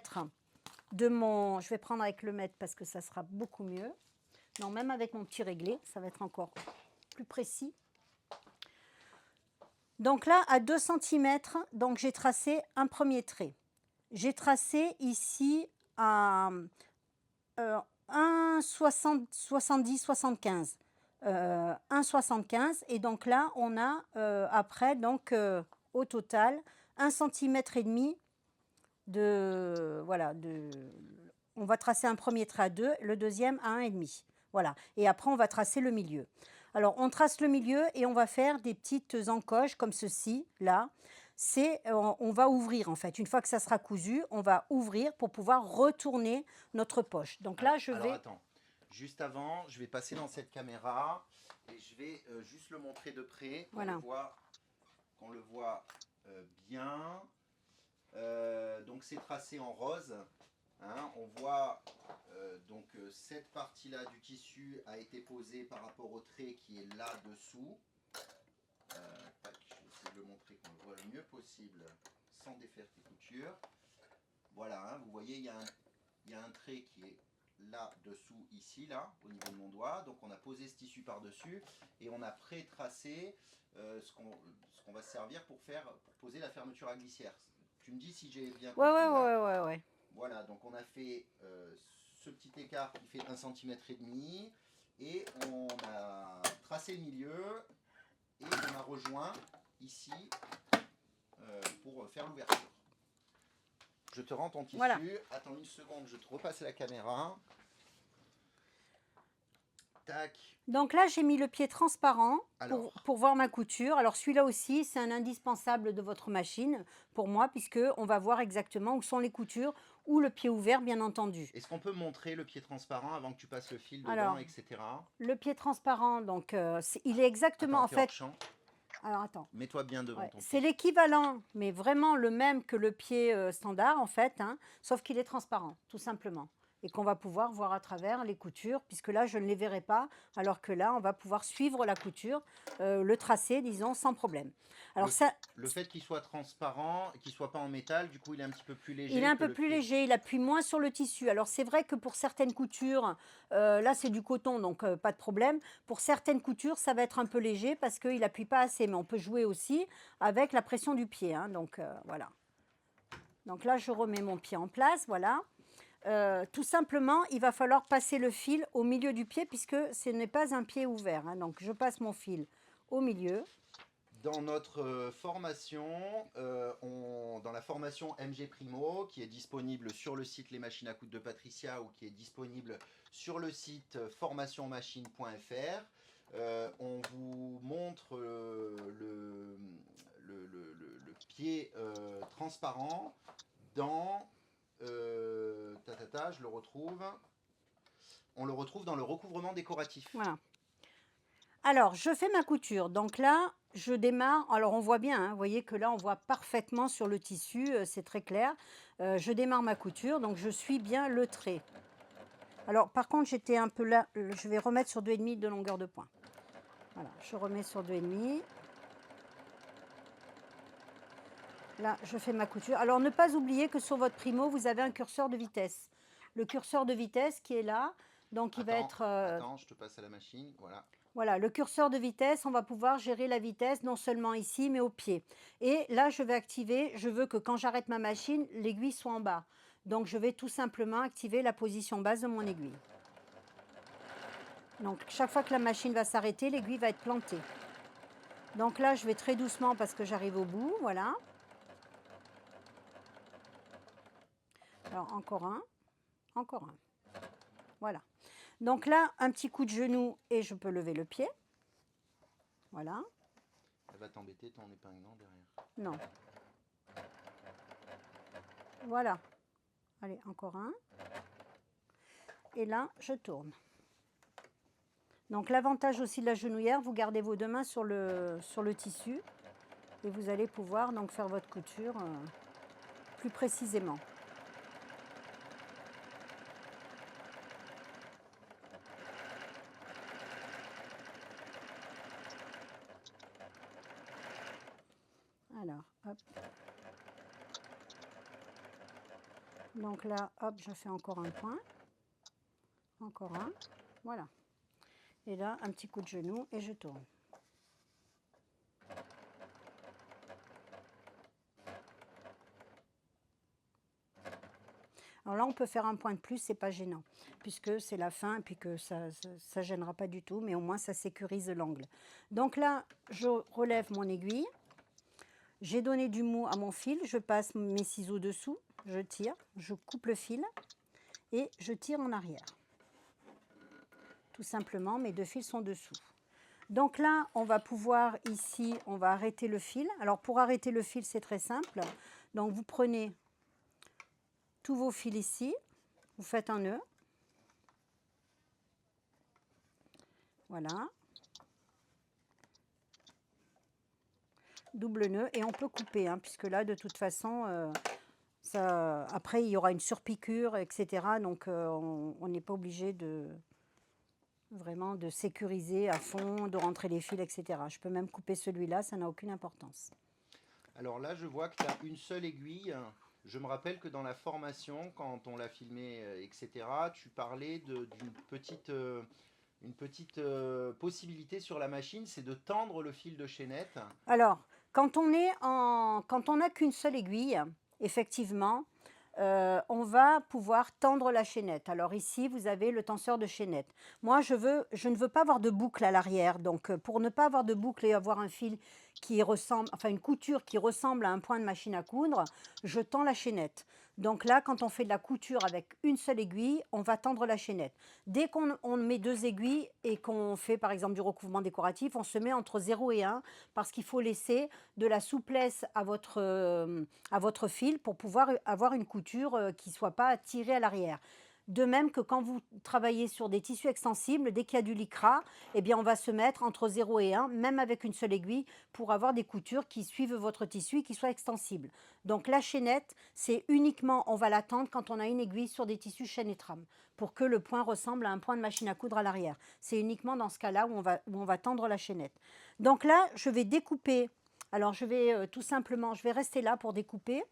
de mon... Je vais prendre avec le mètre parce que ça sera beaucoup mieux. Non, même avec mon petit réglé, ça va être encore plus précis. Donc là, à 2 cm, donc j'ai tracé un premier trait. J'ai tracé ici à 1,70-75. 1,75. Et donc là, on a après, donc au total, 1,5 cm de... Voilà, on va tracer un premier trait à 2, le deuxième à 1,5. Voilà. Et après, on va tracer le milieu. Alors, on trace le milieu et on va faire des petites encoches comme ceci, là. On va ouvrir, en fait. Une fois que ça sera cousu, on va ouvrir pour pouvoir retourner notre poche. Donc là, Alors, attends. Juste avant, je vais passer dans cette caméra et je vais juste le montrer de près, qu'on le voit bien. Donc, c'est tracé en rose. Hein, on voit donc cette partie-là du tissu a été posée par rapport au trait qui est là-dessous. Je vais essayer de le montrer qu'on le voit le mieux possible sans défaire tes coutures. Voilà, hein, vous voyez, il y a un trait qui est là-dessous, ici, là, au niveau de mon doigt. Donc on a posé ce tissu par-dessus et on a pré-tracé ce qu'on va se servir pour poser la fermeture à glissière. Tu me dis si j'ai bien compris. Ouais. Voilà, donc on a fait ce petit écart qui fait 1,5 cm et on a tracé le milieu et on a rejoint ici pour faire l'ouverture. Je te rends ton tissu. Voilà. Attends une seconde, je te repasse la caméra. Tac. Donc là, j'ai mis le pied transparent pour voir ma couture. Alors celui-là aussi, c'est un indispensable de votre machine pour moi, puisqu'on va voir exactement où sont les coutures, ou le pied ouvert, bien entendu. Est-ce qu'on peut montrer le pied transparent avant que tu passes le fil dedans, etc. Le pied transparent, donc il est exactement en fait... Alors attends. Mets-toi bien devant ton pied. C'est l'équivalent, mais vraiment le même que le pied standard en fait, hein, sauf qu'il est transparent, tout simplement. Et qu'on va pouvoir voir à travers les coutures, puisque là, je ne les verrai pas, alors que là, on va pouvoir suivre la couture, le tracé, disons, sans problème. Alors le fait qu'il soit transparent, qu'il ne soit pas en métal, du coup, il est un petit peu plus léger. Il est un peu plus léger, il appuie moins sur le tissu. Alors, c'est vrai que pour certaines coutures, là, c'est du coton, donc pas de problème. Pour certaines coutures, ça va être un peu léger parce qu'il n'appuie pas assez. Mais on peut jouer aussi avec la pression du pied, hein, donc voilà. Donc là, je remets mon pied en place, voilà. Tout simplement, il va falloir passer le fil au milieu du pied puisque ce n'est pas un pied ouvert, hein. Donc je passe mon fil au milieu. Dans notre formation, dans la formation MG Primo, qui est disponible sur le site Les Machines à Coudre de Patricia ou qui est disponible sur le site formationmachine.fr, on vous montre le pied transparent dans... je le retrouve. On le retrouve dans le recouvrement décoratif. Voilà. Alors, je fais ma couture. Donc là, je démarre. Alors, on voit bien, hein, vous voyez que là, on voit parfaitement sur le tissu, c'est très clair. Je démarre ma couture, donc je suis bien le trait. Alors, par contre, j'étais un peu là. Je vais remettre sur 2,5 de longueur de point. Voilà, je remets sur 2,5. Là, je fais ma couture. Alors, ne pas oublier que sur votre primo, vous avez un curseur de vitesse. Le curseur de vitesse qui est là, donc il va être... Attends, je te passe à la machine, voilà. Voilà, le curseur de vitesse, on va pouvoir gérer la vitesse non seulement ici, mais au pied. Et là, je vais activer, je veux que quand j'arrête ma machine, l'aiguille soit en bas. Donc, je vais tout simplement activer la position basse de mon aiguille. Donc, chaque fois que la machine va s'arrêter, l'aiguille va être plantée. Donc là, je vais très doucement parce que j'arrive au bout, voilà. Alors, encore un, encore un. Voilà. Donc là, un petit coup de genou et je peux lever le pied. Voilà. Elle va t'embêter ton épingle, non, derrière? Non. Voilà. Allez, encore un. Et là, je tourne. Donc l'avantage aussi de la genouillère, vous gardez vos deux mains sur le tissu et vous allez pouvoir donc faire votre couture plus précisément. Alors, hop. Donc là, hop, je fais encore un point. Encore un. Voilà. Et là, un petit coup de genou et je tourne. Alors là, on peut faire un point de plus, c'est pas gênant, puisque c'est la fin et puis que ça gênera pas du tout, mais au moins ça sécurise l'angle. Donc là, je relève mon aiguille. J'ai donné du mou à mon fil, je passe mes ciseaux dessous, je tire, je coupe le fil et je tire en arrière. Tout simplement, mes deux fils sont dessous. Donc là, on va pouvoir ici, on va arrêter le fil. Alors pour arrêter le fil, c'est très simple. Donc vous prenez tous vos fils ici, vous faites un nœud. Voilà. Double nœud et on peut couper, hein, puisque là, de toute façon, après, il y aura une surpiqûre, etc. Donc, on n'est pas obligé vraiment de sécuriser à fond, de rentrer les fils, etc. Je peux même couper celui-là, ça n'a aucune importance. Alors là, je vois que tu as une seule aiguille. Je me rappelle que dans la formation, quand on l'a filmé, etc., tu parlais d'une petite... une petite possibilité sur la machine, c'est de tendre le fil de chaînette. Alors, quand on n'a qu'une seule aiguille, effectivement, on va pouvoir tendre la chaînette. Alors ici, vous avez le tenseur de chaînette. Moi, je ne veux pas avoir de boucle à l'arrière. Donc, pour ne pas avoir de boucle et avoir un fil qui ressemble, enfin une couture qui ressemble à un point de machine à coudre, je tends la chaînette. Donc là, quand on fait de la couture avec une seule aiguille, on va tendre la chaînette. Dès qu'on met deux aiguilles et qu'on fait par exemple du recouvrement décoratif, on se met entre 0 et 1 parce qu'il faut laisser de la souplesse à votre fil pour pouvoir avoir une couture qui ne soit pas tirée à l'arrière. De même que quand vous travaillez sur des tissus extensibles, dès qu'il y a du lycra, eh bien on va se mettre entre 0 et 1, même avec une seule aiguille, pour avoir des coutures qui suivent votre tissu et qui soient extensibles. Donc la chaînette, c'est uniquement, on va la tendre quand on a une aiguille sur des tissus chaîne et trame, pour que le point ressemble à un point de machine à coudre à l'arrière. C'est uniquement dans ce cas-là où on va tendre la chaînette. Donc là, je vais découper. Alors je vais tout simplement, je vais rester là pour découper.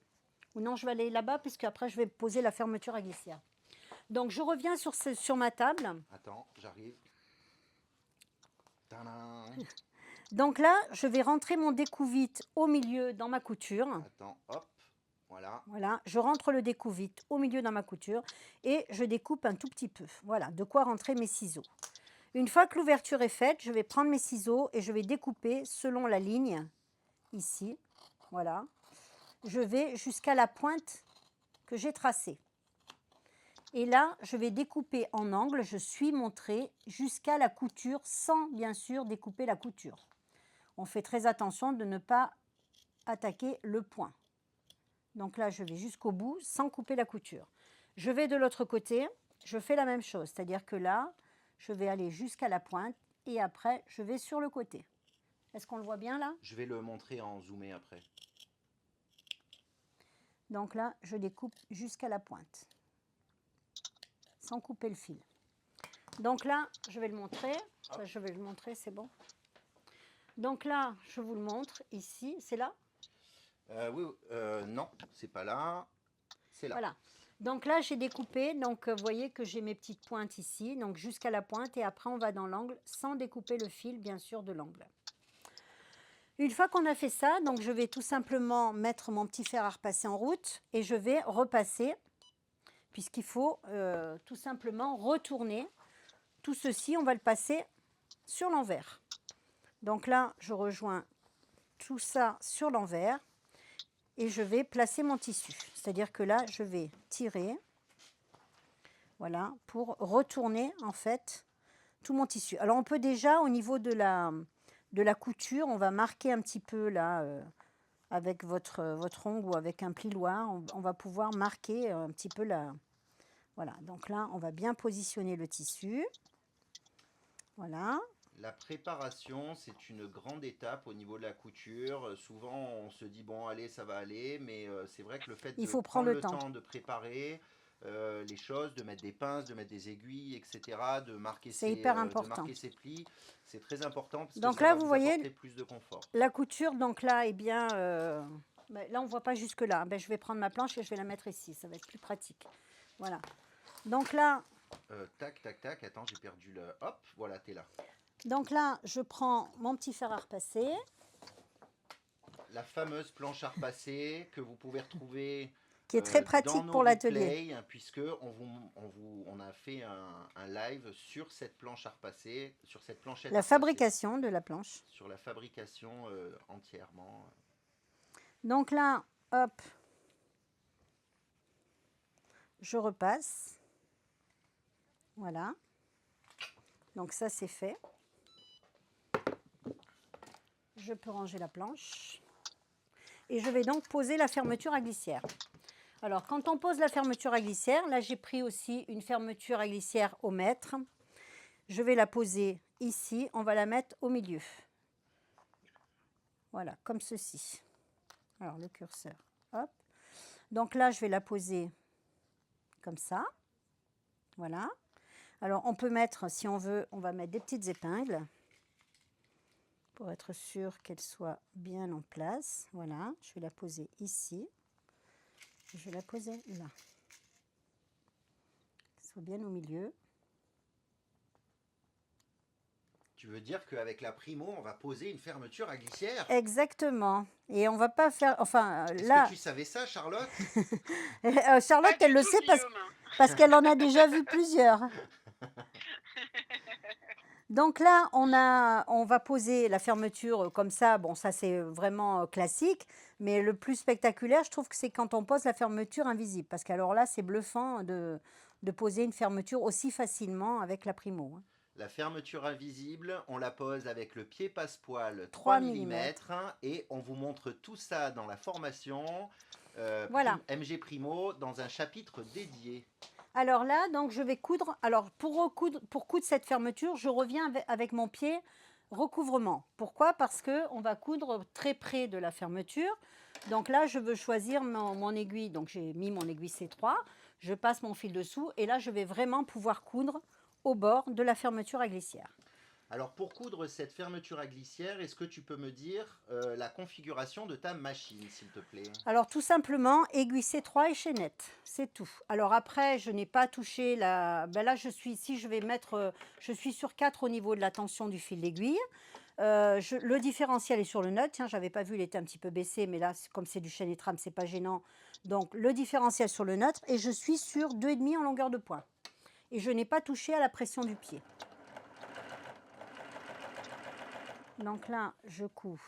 Ou non, je vais aller là-bas, puisque après je vais poser la fermeture à glissière. Donc, je reviens sur ma table. Attends, j'arrive. Tadam. Donc là, je vais rentrer mon découvite au milieu dans ma couture. Attends, hop. Voilà. Voilà, je rentre le découpe vite au milieu dans ma couture et je découpe un tout petit peu. Voilà, de quoi rentrer mes ciseaux. Une fois que l'ouverture est faite, je vais prendre mes ciseaux et je vais découper selon la ligne, ici. Voilà. Je vais jusqu'à la pointe que j'ai tracée. Et là, je vais découper en angle, je suis mon trait jusqu'à la couture sans bien sûr découper la couture. On fait très attention de ne pas attaquer le point. Donc là, je vais jusqu'au bout sans couper la couture. Je vais de l'autre côté, je fais la même chose, c'est-à-dire que là, je vais aller jusqu'à la pointe et après, je vais sur le côté. Est-ce qu'on le voit bien là? Je vais le montrer en zoomé après. Donc là, je découpe jusqu'à la pointe, sans couper le fil. Donc là, je vais le montrer. Enfin, je vais le montrer, c'est bon. Donc là, je vous le montre ici. C'est là? Oui, non, c'est pas là. C'est là. Voilà. Donc là, j'ai découpé. Donc, vous voyez que j'ai mes petites pointes ici. Donc, jusqu'à la pointe. Et après, on va dans l'angle sans découper le fil, bien sûr, de l'angle. Une fois qu'on a fait ça, donc je vais tout simplement mettre mon petit fer à repasser en route. Et je vais repasser, puisqu'il faut tout simplement retourner. Tout ceci, on va le passer sur l'envers. Donc là, je rejoins tout ça sur l'envers et je vais placer mon tissu. C'est-à-dire que là, je vais tirer, voilà, pour retourner en fait tout mon tissu. Alors, on peut déjà, au niveau de la couture, on va marquer un petit peu là, avec votre ongle ou avec un plioir, on va pouvoir marquer un petit peu là. Voilà, donc là, on va bien positionner le tissu. Voilà. La préparation, c'est une grande étape au niveau de la couture. Souvent, on se dit, bon, allez, ça va aller, mais c'est vrai que le fait Il de faut prendre prendre le temps de préparer les choses, de mettre des pinces, de mettre des aiguilles, etc., de marquer C'est hyper de important. marquer ses plis, c'est très important parce Donc que ça là, va vous vous voyez, apporter plus de confort. la couture, donc là, eh bien, là, on ne voit pas jusque là. Ben, je vais prendre ma planche et je vais la mettre ici. Ça va être plus pratique. Voilà. Donc là, Tac, tac, tac. Attends, j'ai perdu le... Hop, voilà, t'es là. donc là, je prends mon petit fer à repasser. La fameuse planche à repasser que vous pouvez retrouver Qui est très dans pratique nos pour l'atelier. replays, hein, puisque on a fait un live sur cette planche à repasser, sur cette planchette à La repasser, fabrication de la planche. sur la fabrication entièrement. Donc là, hop, je repasse. Voilà. Donc ça, c'est fait. Je peux ranger la planche. Et je vais donc poser la fermeture à glissière. Alors, quand on pose la fermeture à glissière, là, j'ai pris aussi une fermeture à glissière au mètre. Je vais la poser ici. On va la mettre au milieu. Voilà, comme ceci. Alors, le curseur, hop. Donc là, je vais la poser comme ça. Voilà. Alors, on peut mettre, si on veut, on va mettre des petites épingles pour être sûr qu'elle soit bien en place. Voilà, je vais la poser ici. Je vais la poser là. Qu'elle soit bien au milieu. Tu veux dire qu'avec la Primo, on va poser une fermeture à glissière? Exactement. Et on va pas faire... Enfin, Est-ce là... que tu savais ça, Charlotte? Charlotte, Pas elle du le tout, sait Guillaume. parce qu'elle en a déjà vu plusieurs. Donc là, on va poser la fermeture comme ça. Bon, ça, c'est vraiment classique. Mais le plus spectaculaire, je trouve que c'est quand on pose la fermeture invisible. Parce qu'alors là, c'est bluffant de poser une fermeture aussi facilement avec la Primo. Hein. La fermeture invisible, on la pose avec le pied passepoil 3 3 mm et on vous montre tout ça dans la formation Voilà. MG Primo dans un chapitre dédié. Alors là, donc je vais coudre. Alors pour coudre cette fermeture, je reviens avec mon pied recouvrement. Pourquoi? Parce qu'on va coudre très près de la fermeture. Donc là, je veux choisir mon aiguille. Donc j'ai mis mon aiguille C3. Je passe mon fil dessous et là, je vais vraiment pouvoir coudre au bord de la fermeture à glissière. Alors pour coudre cette fermeture à glissière, est-ce que tu peux me dire la configuration de ta machine, s'il te plaît? Alors tout simplement, aiguille C3 et chaînette, c'est tout. Alors après, je n'ai pas touché la... Ben là, je suis sur 4 au niveau de la tension du fil d'aiguille. Le différentiel est sur le nœud. Tiens, j'avais pas vu, il était un petit peu baissé, mais là, comme c'est du chêne et trame, c'est pas gênant. Donc, le différentiel sur le neutre et je suis sur 2,5 en longueur de pointe. Et je n'ai pas touché à la pression du pied. Donc là, je couds.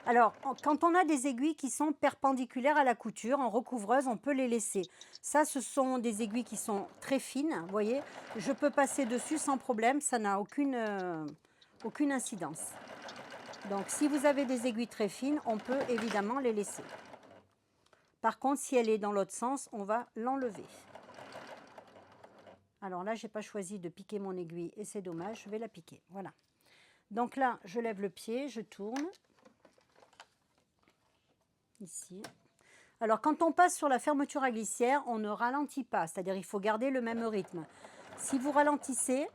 Alors, quand on a des aiguilles qui sont perpendiculaires à la couture, en recouvreuse, on peut les laisser. Ça, ce sont des aiguilles qui sont très fines, vous voyez. Je peux passer dessus sans problème, ça n'a aucune incidence. Donc, si vous avez des aiguilles très fines, on peut évidemment les laisser. Par contre, si elle est dans l'autre sens, on va l'enlever. Alors là, je n'ai pas choisi de piquer mon aiguille et c'est dommage, je vais la piquer. Voilà. Donc là, je lève le pied, je tourne. Ici. Alors, quand on passe sur la fermeture à glissière, on ne ralentit pas, c'est-à-dire il faut garder le même rythme. Si vous ralentissez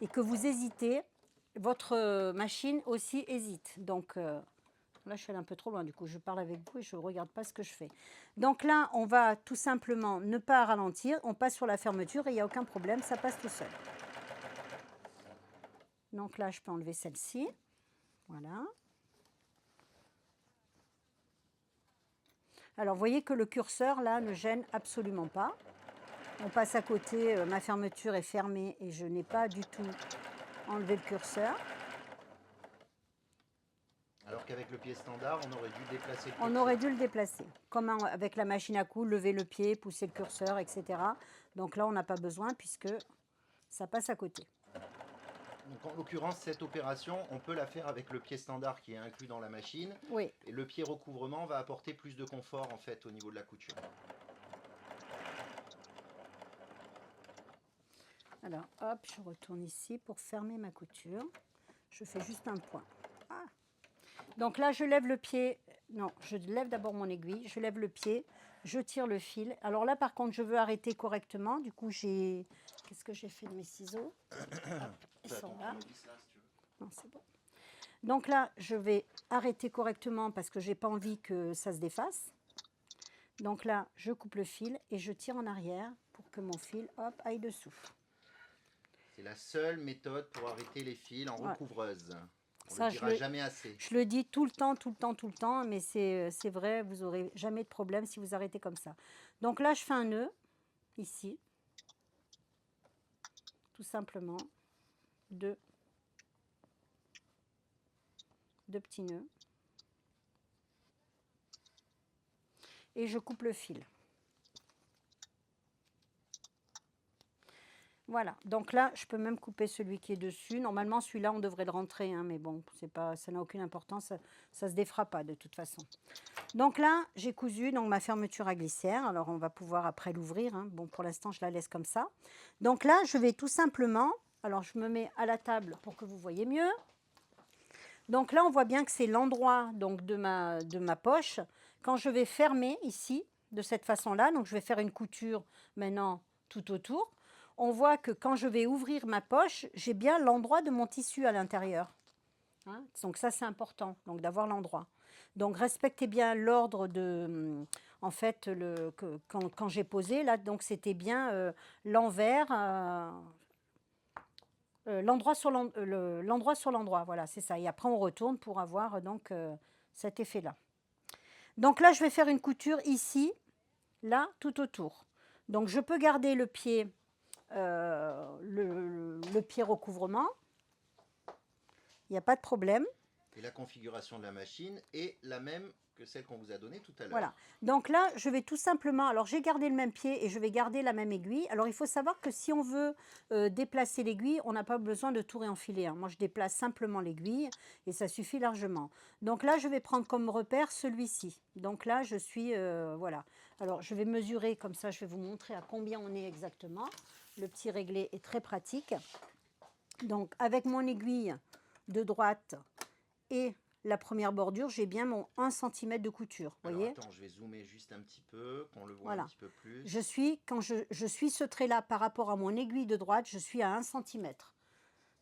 et que vous hésitez, votre machine aussi hésite. Donc, là, je suis allée un peu trop loin, du coup, je parle avec vous et je ne regarde pas ce que je fais. Donc là, on va tout simplement ne pas ralentir, on passe sur la fermeture et il n'y a aucun problème, ça passe tout seul. Donc là, je peux enlever celle-ci. Voilà. Alors, vous voyez que le curseur, là, ne gêne absolument pas. On passe à côté, ma fermeture est fermée et je n'ai pas du tout enlevé le curseur. Alors qu'avec le pied standard, on aurait dû déplacer le pied. On aurait dû le déplacer. Comme avec la machine à coudre, lever le pied, pousser le curseur, etc. Donc là, on n'a pas besoin puisque ça passe à côté. Donc en l'occurrence, cette opération, on peut la faire avec le pied standard qui est inclus dans la machine. Oui. Et le pied recouvrement va apporter plus de confort en fait au niveau de la couture. Alors, hop, je retourne ici pour fermer ma couture. Je fais juste un point. Ah. Donc là, je lève le pied. Non, je lève d'abord mon aiguille. Je lève le pied. Je tire le fil. Alors là, par contre, je veux arrêter correctement. Du coup, j'ai... Qu'est-ce que j'ai fait de mes ciseaux? Ils sont là. Non, c'est bon. Donc là, je vais arrêter correctement parce que je n'ai pas envie que ça se défasse. Donc là, je coupe le fil et je tire en arrière pour que mon fil, hop, aille dessous. C'est la seule méthode pour arrêter les fils en recouvreuse. On Ça, ne le dira jamais assez. Je le dis tout le temps, mais c'est vrai, vous n'aurez jamais de problème si vous arrêtez comme ça. Donc là, je fais un nœud, ici, tout simplement, deux petits nœuds. Et je coupe le fil. Voilà, donc là, je peux même couper celui qui est dessus. Normalement, celui-là, on devrait le rentrer, hein, mais bon, ça n'a aucune importance, ça ne se défera pas de toute façon. Donc là, j'ai cousu donc, ma fermeture à glissière. Alors, on va pouvoir après l'ouvrir. Hein. Bon, pour l'instant, je la laisse comme ça. Donc là, je vais tout simplement... Alors, je me mets à la table pour que vous voyez mieux. Donc là, on voit bien que c'est l'endroit de ma poche. Quand je vais fermer ici, de cette façon-là, donc je vais faire une couture maintenant tout autour. On voit que quand je vais ouvrir ma poche, j'ai bien l'endroit de mon tissu à l'intérieur. Hein, donc ça, c'est important, donc d'avoir l'endroit. Donc respectez bien l'ordre de... En fait, quand j'ai posé, là, donc c'était bien l'envers... l'endroit sur l'endroit, voilà, c'est ça. Et après, on retourne pour avoir donc cet effet-là. Donc là, je vais faire une couture ici, là, tout autour. Donc, je peux garder le pied, le pied recouvrement. Il n'y a pas de problème. Et la configuration de la machine est la même que celle qu'on vous a donnée tout à l'heure. Voilà. Donc là, je vais tout simplement... Alors, j'ai gardé le même pied et je vais garder la même aiguille. Alors, il faut savoir que si on veut déplacer l'aiguille, on n'a pas besoin de tout réenfiler. Hein. Moi, je déplace simplement l'aiguille et ça suffit largement. Donc là, je vais prendre comme repère celui-ci. Donc là, je suis... voilà. Alors, je vais mesurer comme ça. Je vais vous montrer à combien on est exactement. Le petit réglé est très pratique. Donc, avec mon aiguille de droite et... la première bordure, j'ai bien mon 1 cm de couture. Alors, voyez. attends, je vais zoomer juste un petit peu, qu'on le voit un petit peu plus. Quand je suis ce trait-là par rapport à mon aiguille de droite, je suis à 1 cm.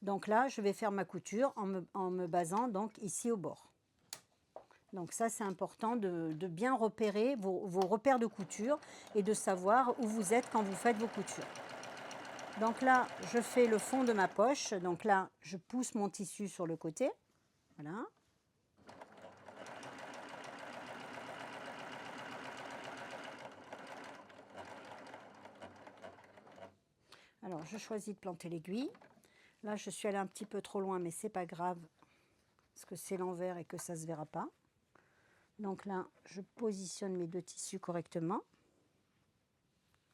Donc là, je vais faire ma couture en me basant donc ici au bord. Donc ça, c'est important de bien repérer vos repères de couture et de savoir où vous êtes quand vous faites vos coutures. Donc là, je fais le fond de ma poche. Donc là, je pousse mon tissu sur le côté. Voilà. Alors, je choisis de planter l'aiguille. Là, je suis allée un petit peu trop loin, mais c'est pas grave, parce que c'est l'envers et que ça ne se verra pas. Donc là, je positionne mes deux tissus correctement.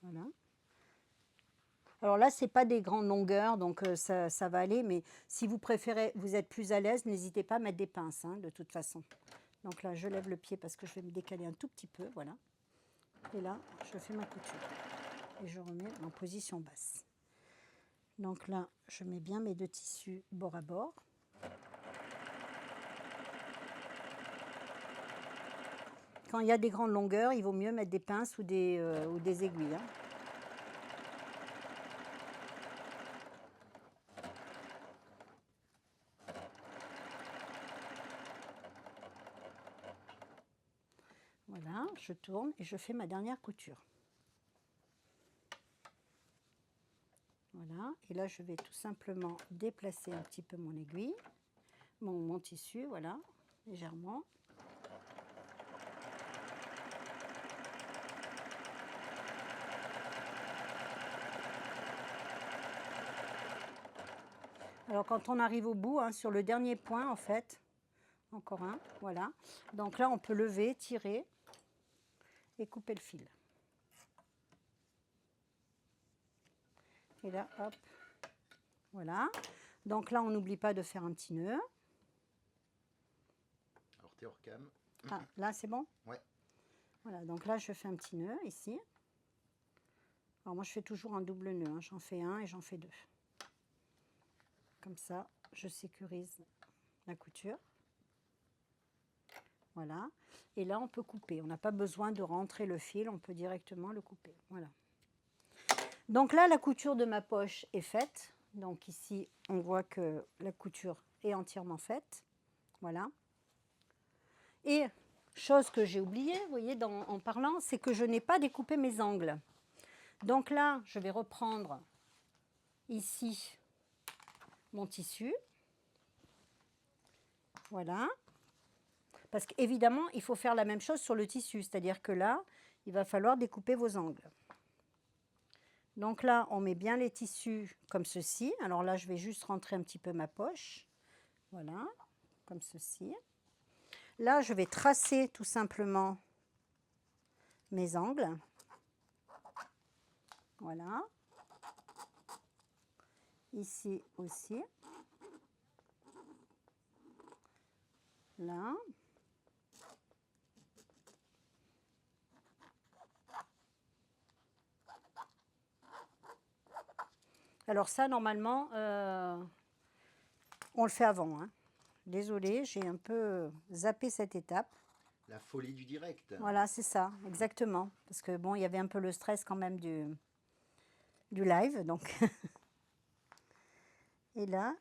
Voilà. Alors là, ce n'est pas des grandes longueurs, donc ça va aller. Mais si vous préférez, vous êtes plus à l'aise, n'hésitez pas à mettre des pinces, hein, de toute façon. Donc là, je lève le pied parce que je vais me décaler un tout petit peu, voilà. Et là, je fais ma couture. Et je remets en position basse. Donc là, je mets bien mes deux tissus bord à bord. Quand il y a des grandes longueurs, il vaut mieux mettre des pinces ou des aiguilles, hein. Voilà, je tourne et je fais ma dernière couture. Voilà, et là je vais tout simplement déplacer un petit peu mon aiguille, mon tissu, voilà, légèrement. Alors quand on arrive au bout, hein, sur le dernier point en fait, encore un, voilà. Donc là on peut lever, tirer et couper le fil. Et là, hop, voilà. Donc là on n'oublie pas de faire un petit nœud. Alors t'es hors cam. Ah, là c'est bon? Ouais. Voilà, donc là je fais un petit nœud ici. Alors moi je fais toujours un double nœud, hein. J'en fais un et j'en fais deux. Comme ça, je sécurise la couture. Voilà. Et là, on peut couper. On n'a pas besoin de rentrer le fil, on peut directement le couper. Voilà. Donc là, la couture de ma poche est faite. Donc ici, on voit que la couture est entièrement faite. Voilà. Et chose que j'ai oubliée, vous voyez, en parlant, c'est que je n'ai pas découpé mes angles. Donc là, je vais reprendre ici mon tissu. Voilà. Parce qu'évidemment, il faut faire la même chose sur le tissu. C'est-à-dire que là, il va falloir découper vos angles. Donc là, on met bien les tissus comme ceci. Alors là, je vais juste rentrer un petit peu ma poche. Voilà, comme ceci. Là, je vais tracer tout simplement mes angles. Voilà. Ici aussi. Là. Alors ça, normalement, on le fait avant, hein. Désolée, j'ai un peu zappé cette étape. La folie du direct. Voilà, c'est ça, exactement. Parce que bon, il y avait un peu le stress quand même du live, donc. Et là.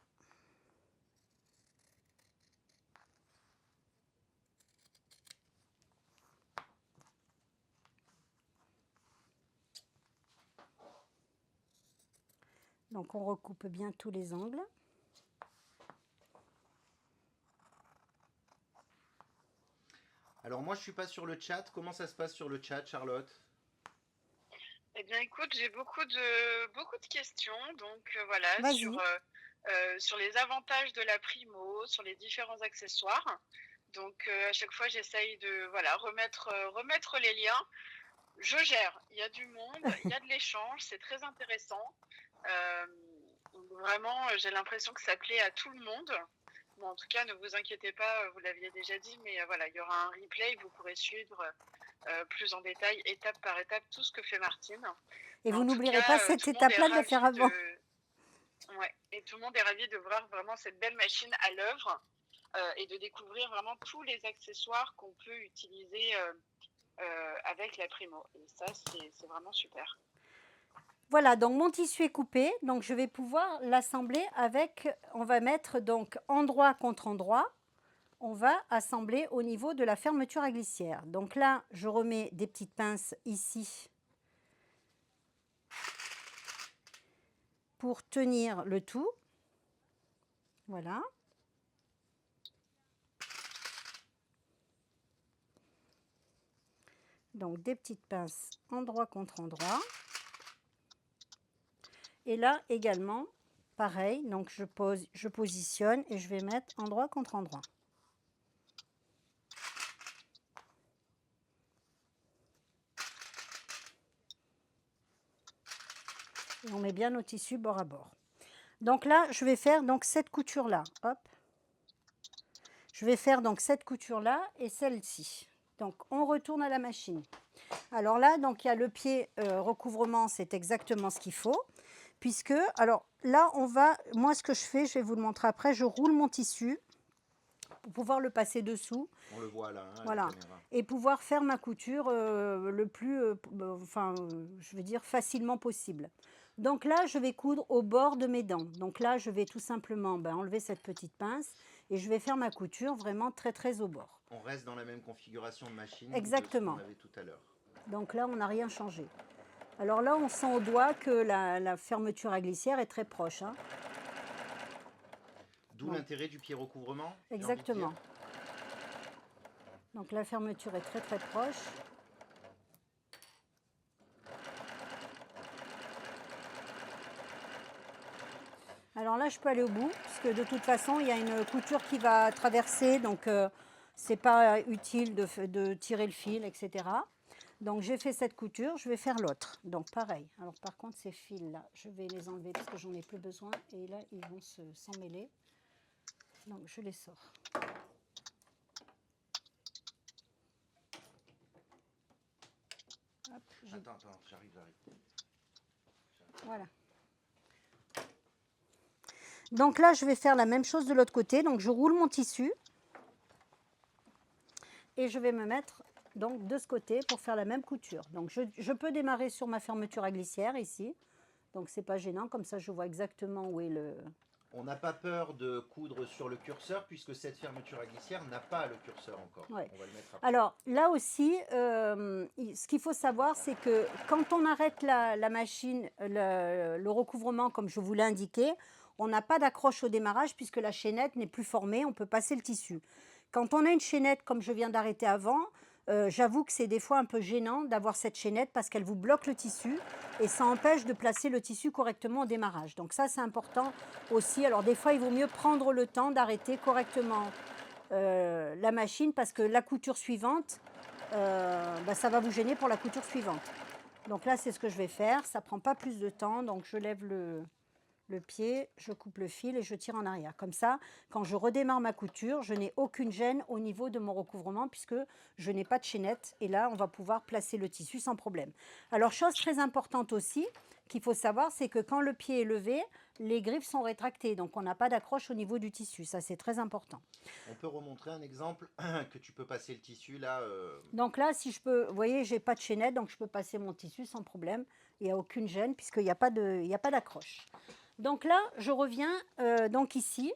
Donc on recoupe bien tous les angles. Alors moi je suis pas sur le chat. Comment ça se passe sur le chat, Charlotte? Eh bien, écoute, j'ai beaucoup de questions. Donc, voilà, Vas-y. sur les avantages de la Primo, sur les différents accessoires. Donc, à chaque fois, j'essaye de voilà, remettre les liens. Je gère. Il y a du monde, il y a de l'échange, c'est très intéressant. Vraiment, j'ai l'impression que ça plaît à tout le monde. Bon, en tout cas, ne vous inquiétez pas, vous l'aviez déjà dit, mais voilà, il y aura un replay, vous pourrez suivre plus en détail, étape par étape, tout ce que fait Martine. Et vous En tout n'oublierez cas, pas cette tout le monde est étape-là de le faire ravi avant. Ouais, et tout le monde est ravi de voir vraiment cette belle machine à l'œuvre et de découvrir vraiment tous les accessoires qu'on peut utiliser avec la Primo. Et ça, c'est vraiment super. Voilà, donc mon tissu est coupé, donc je vais pouvoir l'assembler avec, on va mettre donc endroit contre endroit, on va assembler au niveau de la fermeture à glissière. Donc là, je remets des petites pinces ici. pour tenir le tout. Voilà. Donc des petites pinces endroit contre endroit. Et là également, pareil, donc je positionne et je vais mettre endroit contre endroit. Et on met bien nos tissus bord à bord. Donc là, je vais faire donc cette couture-là. Hop. Je vais faire donc cette couture-là et celle-ci. Donc on retourne à la machine. Alors là, donc il y a le pied recouvrement, c'est exactement ce qu'il faut. Puisque, alors là, moi ce que je fais, je vais vous le montrer après, je roule mon tissu pour pouvoir le passer dessous. On le voit là, hein, à Voilà. la caméra. Et pouvoir faire ma couture le plus, je veux dire facilement possible. Donc là, je vais coudre au bord de mes dents. Donc là, je vais tout simplement enlever cette petite pince et je vais faire ma couture vraiment très très au bord. On reste dans la même configuration de machine Exactement. que ce qu'on avait tout à l'heure. Donc là, on n'a rien changé. Alors là, on sent au doigt que la fermeture à glissière est très proche. Hein. D'où l'intérêt du pied recouvrement. Exactement. Donc la fermeture est très très proche. Alors là, je peux aller au bout, parce que de toute façon, il y a une couture qui va traverser, donc c'est pas utile de tirer le fil, etc. Donc j'ai fait cette couture, je vais faire l'autre. Donc pareil. Alors par contre, ces fils-là, je vais les enlever parce que j'en ai plus besoin. Et là, ils vont s'en mêler. Donc je les sors. Hop, attends, j'arrive. Voilà. Donc là, je vais faire la même chose de l'autre côté. Donc je roule mon tissu. Et je vais me mettre donc de ce côté pour faire la même couture. Donc je peux démarrer sur ma fermeture à glissière ici. Donc c'est pas gênant, comme ça je vois exactement où est le... On n'a pas peur de coudre sur le curseur puisque cette fermeture à glissière n'a pas le curseur encore. Ouais. On va le mettre après. Alors là aussi, ce qu'il faut savoir, c'est que quand on arrête la machine, le recouvrement comme je vous l'ai indiqué, on n'a pas d'accroche au démarrage puisque la chaînette n'est plus formée, on peut passer le tissu. Quand on a une chaînette comme je viens d'arrêter avant, j'avoue que c'est des fois un peu gênant d'avoir cette chaînette parce qu'elle vous bloque le tissu et ça empêche de placer le tissu correctement au démarrage. Donc ça, c'est important aussi. Alors des fois, il vaut mieux prendre le temps d'arrêter correctement la machine parce que la couture suivante, ça va vous gêner pour la couture suivante. Donc là, c'est ce que je vais faire. Ça ne prend pas plus de temps. Donc je lève le pied, je coupe le fil et je tire en arrière. Comme ça, quand je redémarre ma couture, je n'ai aucune gêne au niveau de mon recouvrement puisque je n'ai pas de chaînette. Et là, on va pouvoir placer le tissu sans problème. Alors, chose très importante aussi qu'il faut savoir, c'est que quand le pied est levé, les griffes sont rétractées. Donc, on n'a pas d'accroche au niveau du tissu. Ça, c'est très important. On peut remontrer un exemple que tu peux passer le tissu là. Donc là, si je peux, vous voyez, j'ai pas de chaînette, donc je peux passer mon tissu sans problème. Il n'y a aucune gêne puisqu'il n'y a pas d'accroche. Donc là, je reviens donc ici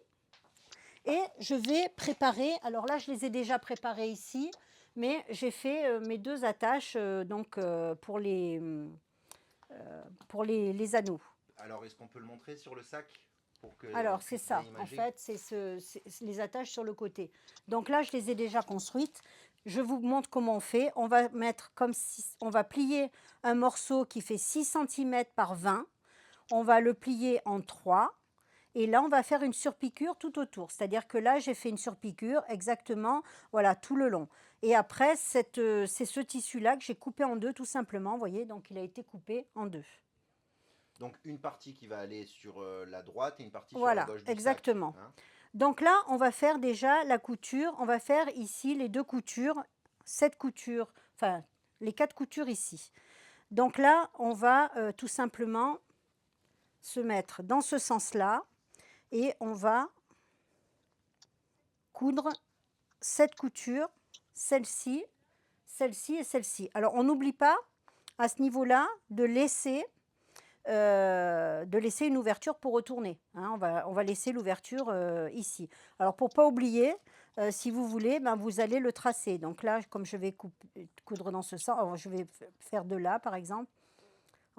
et je vais préparer. Alors là, je les ai déjà préparés ici, mais j'ai fait mes deux attaches pour les anneaux. Alors, est-ce qu'on peut le montrer sur le sac pour que Alors, c'est ça. En fait, c'est les attaches sur le côté. Donc là, je les ai déjà construites. Je vous montre comment on fait. On va mettre on va plier un morceau qui fait 6 cm par 20. On va le plier en 3 et là on va faire une surpiqûre tout autour, c'est-à-dire que là j'ai fait une surpiqûre exactement, voilà, tout le long. Et après c'est ce tissu là que j'ai coupé en deux tout simplement, vous voyez, donc il a été coupé en deux. Donc une partie qui va aller sur la droite et une partie voilà, sur la gauche du exactement. sac, hein. Donc là on va faire déjà la couture, on va faire ici les deux coutures, cette couture, enfin les 4 coutures ici. Donc là on va tout simplement se mettre dans ce sens-là et on va coudre cette couture, celle-ci, celle-ci et celle-ci. Alors on n'oublie pas à ce niveau-là de laisser une ouverture pour retourner. Hein, on va laisser l'ouverture ici. Alors pour ne pas oublier, si vous voulez, vous allez le tracer. Donc là, comme je vais coudre dans ce sens, je vais faire de là par exemple.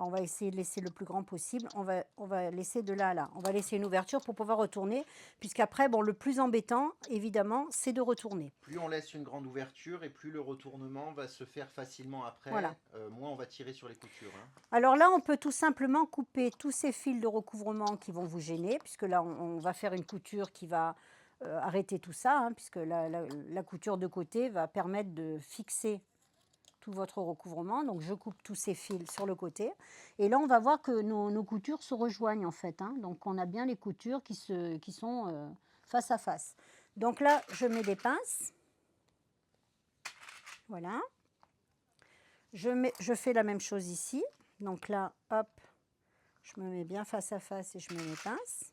On va essayer de laisser le plus grand possible. On va laisser de là à là. On va laisser une ouverture pour pouvoir retourner, puisqu'après, bon, le plus embêtant, évidemment, c'est de retourner. Plus on laisse une grande ouverture et plus le retournement va se faire facilement après, Voilà. moins on va tirer sur les coutures. Hein. Alors là, on peut tout simplement couper tous ces fils de recouvrement qui vont vous gêner, puisque là, on va faire une couture qui va arrêter tout ça, hein, puisque la couture de côté va permettre de fixer tout votre recouvrement. Donc, je coupe tous ces fils sur le côté. Et là, on va voir que nos coutures se rejoignent, en fait. Hein. Donc, on a bien les coutures qui sont face à face. Donc là, je mets des pinces. Voilà. Je fais la même chose ici. Donc là, hop, je me mets bien face à face et je mets mes pinces.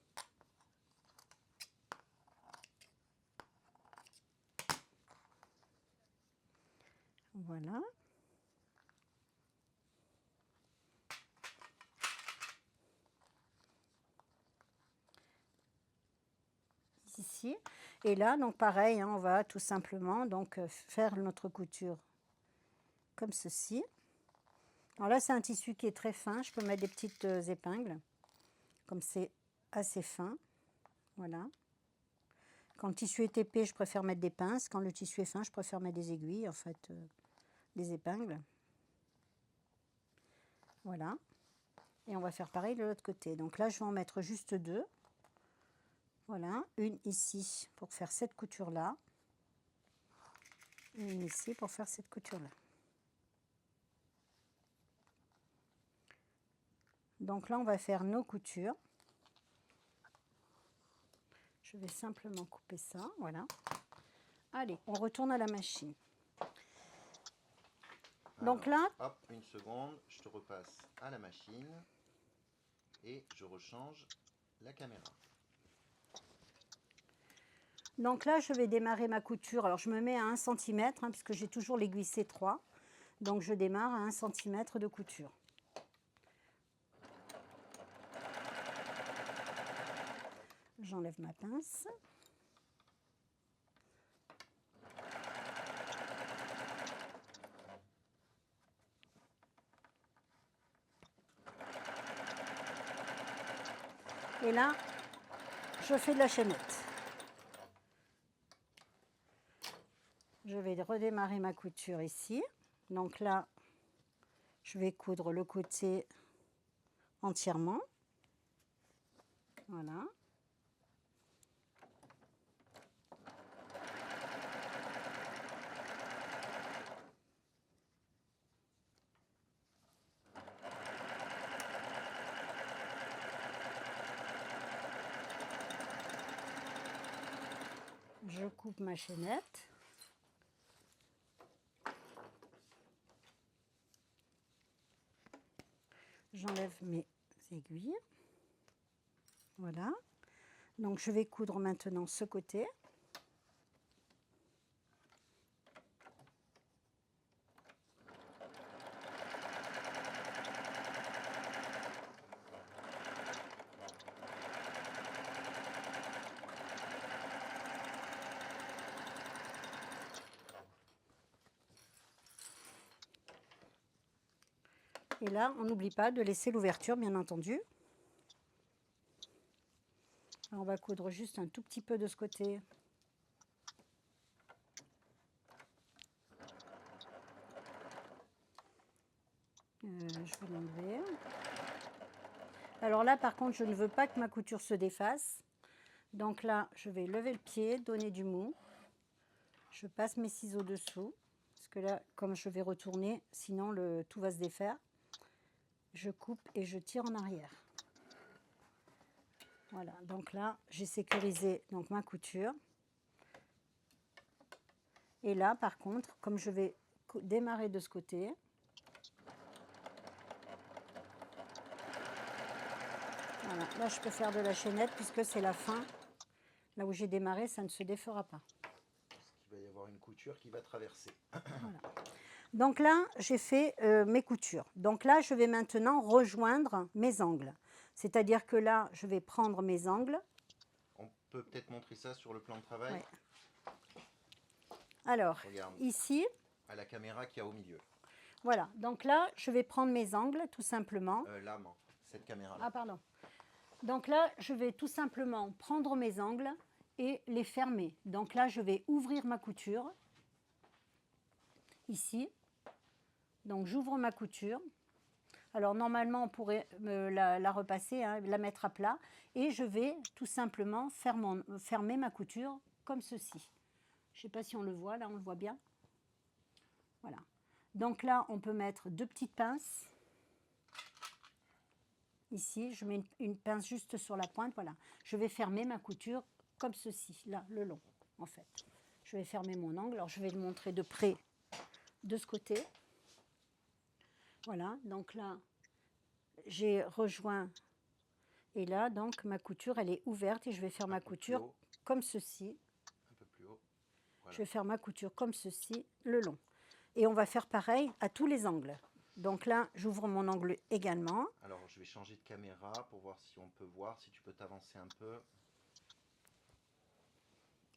Voilà. Ici. Et là, donc pareil, hein, on va tout simplement donc faire notre couture comme ceci. Alors là, c'est un tissu qui est très fin. Je peux mettre des petites épingles, comme c'est assez fin. Voilà. Quand le tissu est épais, je préfère mettre des pinces. Quand le tissu est fin, je préfère mettre des aiguilles, en fait, des épingles. Voilà. Et on va faire pareil de l'autre côté. Donc là, je vais en mettre juste deux. Voilà. Une ici pour faire cette couture-là. Une ici pour faire cette couture-là. Donc là, on va faire nos coutures. Je vais simplement couper ça, voilà. Allez, on retourne à la machine. Donc Alors, là, hop, une seconde, je te repasse à la machine et je rechange la caméra. donc là, je vais démarrer ma couture. Alors, je me mets à 1 cm, hein, puisque j'ai toujours l'aiguille C3. Donc, je démarre à 1 cm de couture. J'enlève ma pince. Et là, je fais de la chaînette. Je vais redémarrer ma couture ici. Donc là, je vais coudre le côté entièrement. Voilà. Je coupe ma chaînette. J'enlève mes aiguilles. Voilà. Donc je vais coudre maintenant ce côté. Et là, on n'oublie pas de laisser l'ouverture, bien entendu. Alors, on va coudre juste un tout petit peu de ce côté. Je vais l'enlever. Alors là, par contre, je ne veux pas que ma couture se défasse. Donc là, je vais lever le pied, donner du mou. Je passe mes ciseaux dessous. Parce que là, comme je vais retourner, sinon tout va se défaire. Je coupe et je tire en arrière. Voilà, donc là, j'ai sécurisé donc, ma couture. Et là, par contre, comme je vais démarrer de ce côté, voilà, là, je peux faire de la chaînette puisque c'est la fin. Là où j'ai démarré, ça ne se défera pas. Il va y avoir une couture qui va traverser. Voilà. Donc là, j'ai fait mes coutures. Donc là, je vais maintenant rejoindre mes angles. C'est-à-dire que là, je vais prendre mes angles. On peut peut-être montrer ça sur le plan de travail. Ouais. Alors, regarde, ici, à la caméra qu'il y a au milieu. Voilà, donc là, je vais prendre mes angles, tout simplement. Là, non, cette caméra-là. Ah, pardon. Donc là, je vais tout simplement prendre mes angles et les fermer. Donc là, je vais ouvrir ma couture, ici. Donc j'ouvre ma couture. Alors normalement, on pourrait la repasser, hein, la mettre à plat. Et je vais tout simplement fermer ma couture comme ceci. Je ne sais pas si on le voit, là on le voit bien. Voilà. Donc là, on peut mettre 2 petites pinces. Ici, je mets une pince juste sur la pointe, voilà. Je vais fermer ma couture comme ceci, là, le long, en fait. Je vais fermer mon angle. Alors, je vais le montrer de près de ce côté. Voilà, donc là, j'ai rejoint. Et là, donc, ma couture, elle est ouverte et je vais faire ma couture comme ceci. Un peu plus haut. Voilà. Je vais faire ma couture comme ceci, le long. Et on va faire pareil à tous les angles. Donc là, j'ouvre mon angle également. Alors, je vais changer de caméra pour voir si on peut voir, si tu peux t'avancer un peu.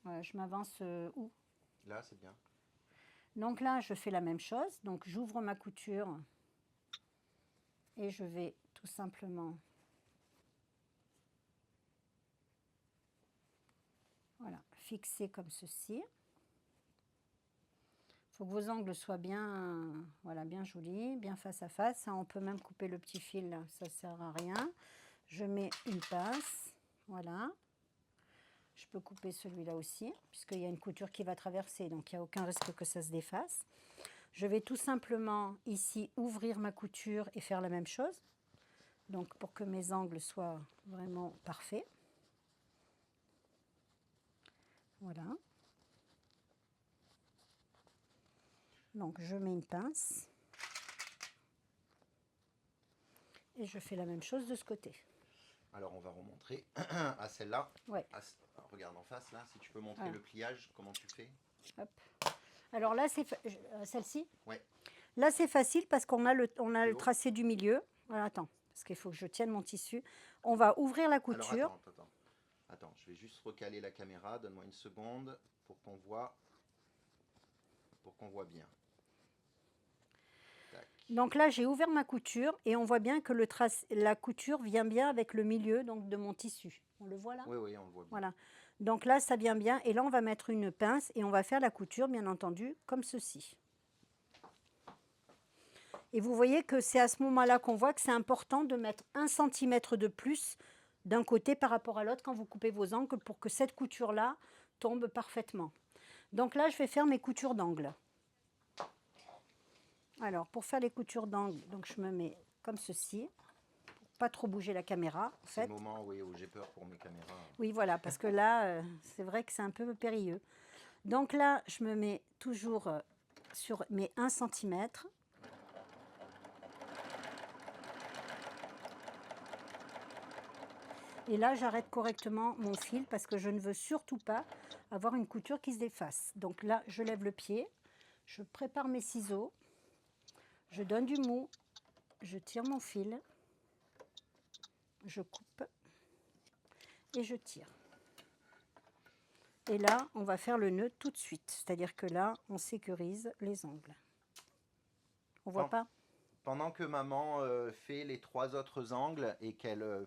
Voilà, je m'avance où? Là, c'est bien. Donc là, je fais la même chose. Donc, j'ouvre ma couture et je vais tout simplement voilà, fixer comme ceci. Il faut que vos angles soient bien, voilà, bien jolis, bien face à face. On peut même couper le petit fil, là, ça ne sert à rien. Je mets une pince, voilà. Je peux couper celui-là aussi, puisqu'il y a une couture qui va traverser, donc il n'y a aucun risque que ça se défasse. Je vais tout simplement ici ouvrir ma couture et faire la même chose. Donc pour que mes angles soient vraiment parfaits. Voilà. Donc je mets une pince. Et je fais la même chose de ce côté. Alors on va remontrer à celle-là. Ouais. Regarde en face là, si tu peux montrer le pliage, comment tu fais. Hop. Alors là, c'est celle-ci. Ouais. Là, c'est facile parce qu'on a le tracé du milieu. Voilà, attends, parce qu'il faut que je tienne mon tissu. On va ouvrir la couture. Alors attends, je vais juste recaler la caméra. Donne-moi une seconde pour qu'on voit bien. Tac. Donc là, j'ai ouvert ma couture et on voit bien que la couture vient bien avec le milieu donc, de mon tissu. On le voit là? Oui, on le voit bien. Voilà. Donc là, ça vient bien. Et là, on va mettre une pince et on va faire la couture, bien entendu, comme ceci. Et vous voyez que c'est à ce moment-là qu'on voit que c'est important de mettre 1 cm de plus d'un côté par rapport à l'autre quand vous coupez vos angles pour que cette couture-là tombe parfaitement. Donc là, je vais faire mes coutures d'angle. Alors, pour faire les coutures d'angle, donc je me mets comme ceci, pour pas trop bouger la caméra. En fait. C'est le moment où j'ai peur pour mes caméras. Oui, voilà, parce que là, c'est vrai que c'est un peu périlleux. Donc là, je me mets toujours sur mes 1 cm. Et là, j'arrête correctement mon fil parce que je ne veux surtout pas avoir une couture qui se défasse. Donc là, je lève le pied, je prépare mes ciseaux, je donne du mou, je tire mon fil, je coupe et je tire. Et là, on va faire le nœud tout de suite. C'est-à-dire que là, on sécurise les angles. On voit pas? Pendant que maman fait les 3 autres angles et qu'elle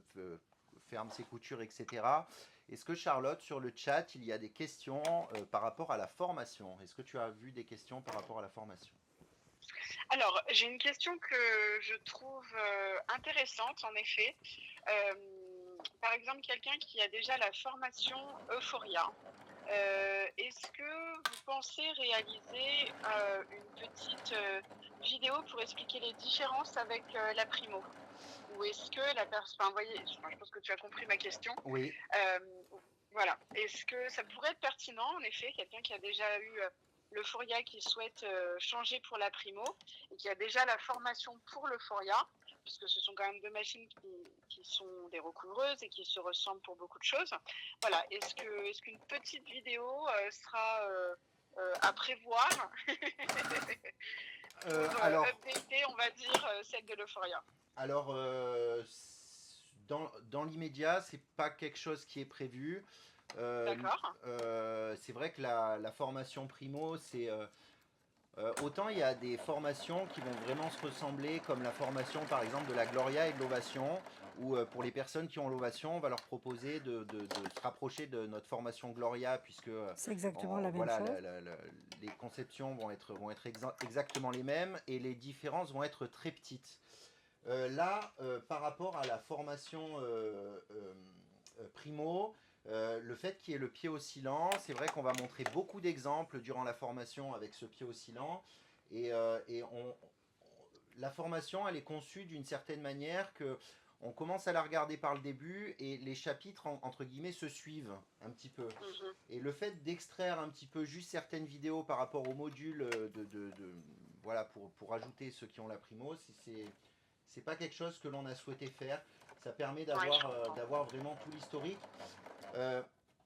ferme ses coutures, etc. Est-ce que Charlotte, sur le chat, il y a des questions par rapport à la formation? Est-ce que tu as vu des questions par rapport à la formation? Alors, j'ai une question que je trouve intéressante, en effet. Par exemple, quelqu'un qui a déjà la formation Euphoria, est-ce que vous pensez réaliser une petite vidéo pour expliquer les différences avec la Primo? Ou est-ce que la personne... Enfin, voyez, je pense que tu as compris ma question. Oui. Voilà. Est-ce que ça pourrait être pertinent, en effet, quelqu'un qui a déjà eu l'Euphoria, qui souhaite changer pour la Primo et qui a déjà la formation pour l'Euphoria, puisque ce sont quand même 2 machines qui sont des recouvreuses et qui se ressemblent pour beaucoup de choses. Voilà. Est-ce qu'une petite vidéo sera à prévoir pour alors, updater, on va dire, celle de l'Euphoria? Alors, dans l'immédiat, c'est pas quelque chose qui est prévu. D'accord. C'est vrai que la formation Primo, Autant il y a des formations qui vont vraiment se ressembler, comme la formation par exemple de la Gloria et de l'Ovation, où pour les personnes qui ont l'Ovation, on va leur proposer de se rapprocher de notre formation Gloria, puisque C'est exactement la même voilà, chose. les conceptions vont être exactement les mêmes et les différences vont être très petites. Là, par rapport à la formation primo, le fait qu'il y ait le pied oscillant, c'est vrai qu'on va montrer beaucoup d'exemples durant la formation avec ce pied oscillant. Et la formation, elle est conçue d'une certaine manière que on commence à la regarder par le début et les chapitres, entre guillemets, se suivent un petit peu. Mhm. Et le fait d'extraire un petit peu juste certaines vidéos par rapport au module voilà, pour ajouter ceux qui ont la primo, c'est pas quelque chose que l'on a souhaité faire. Ça permet Ouais, je comprends. d'avoir vraiment tout l'historique. Euh,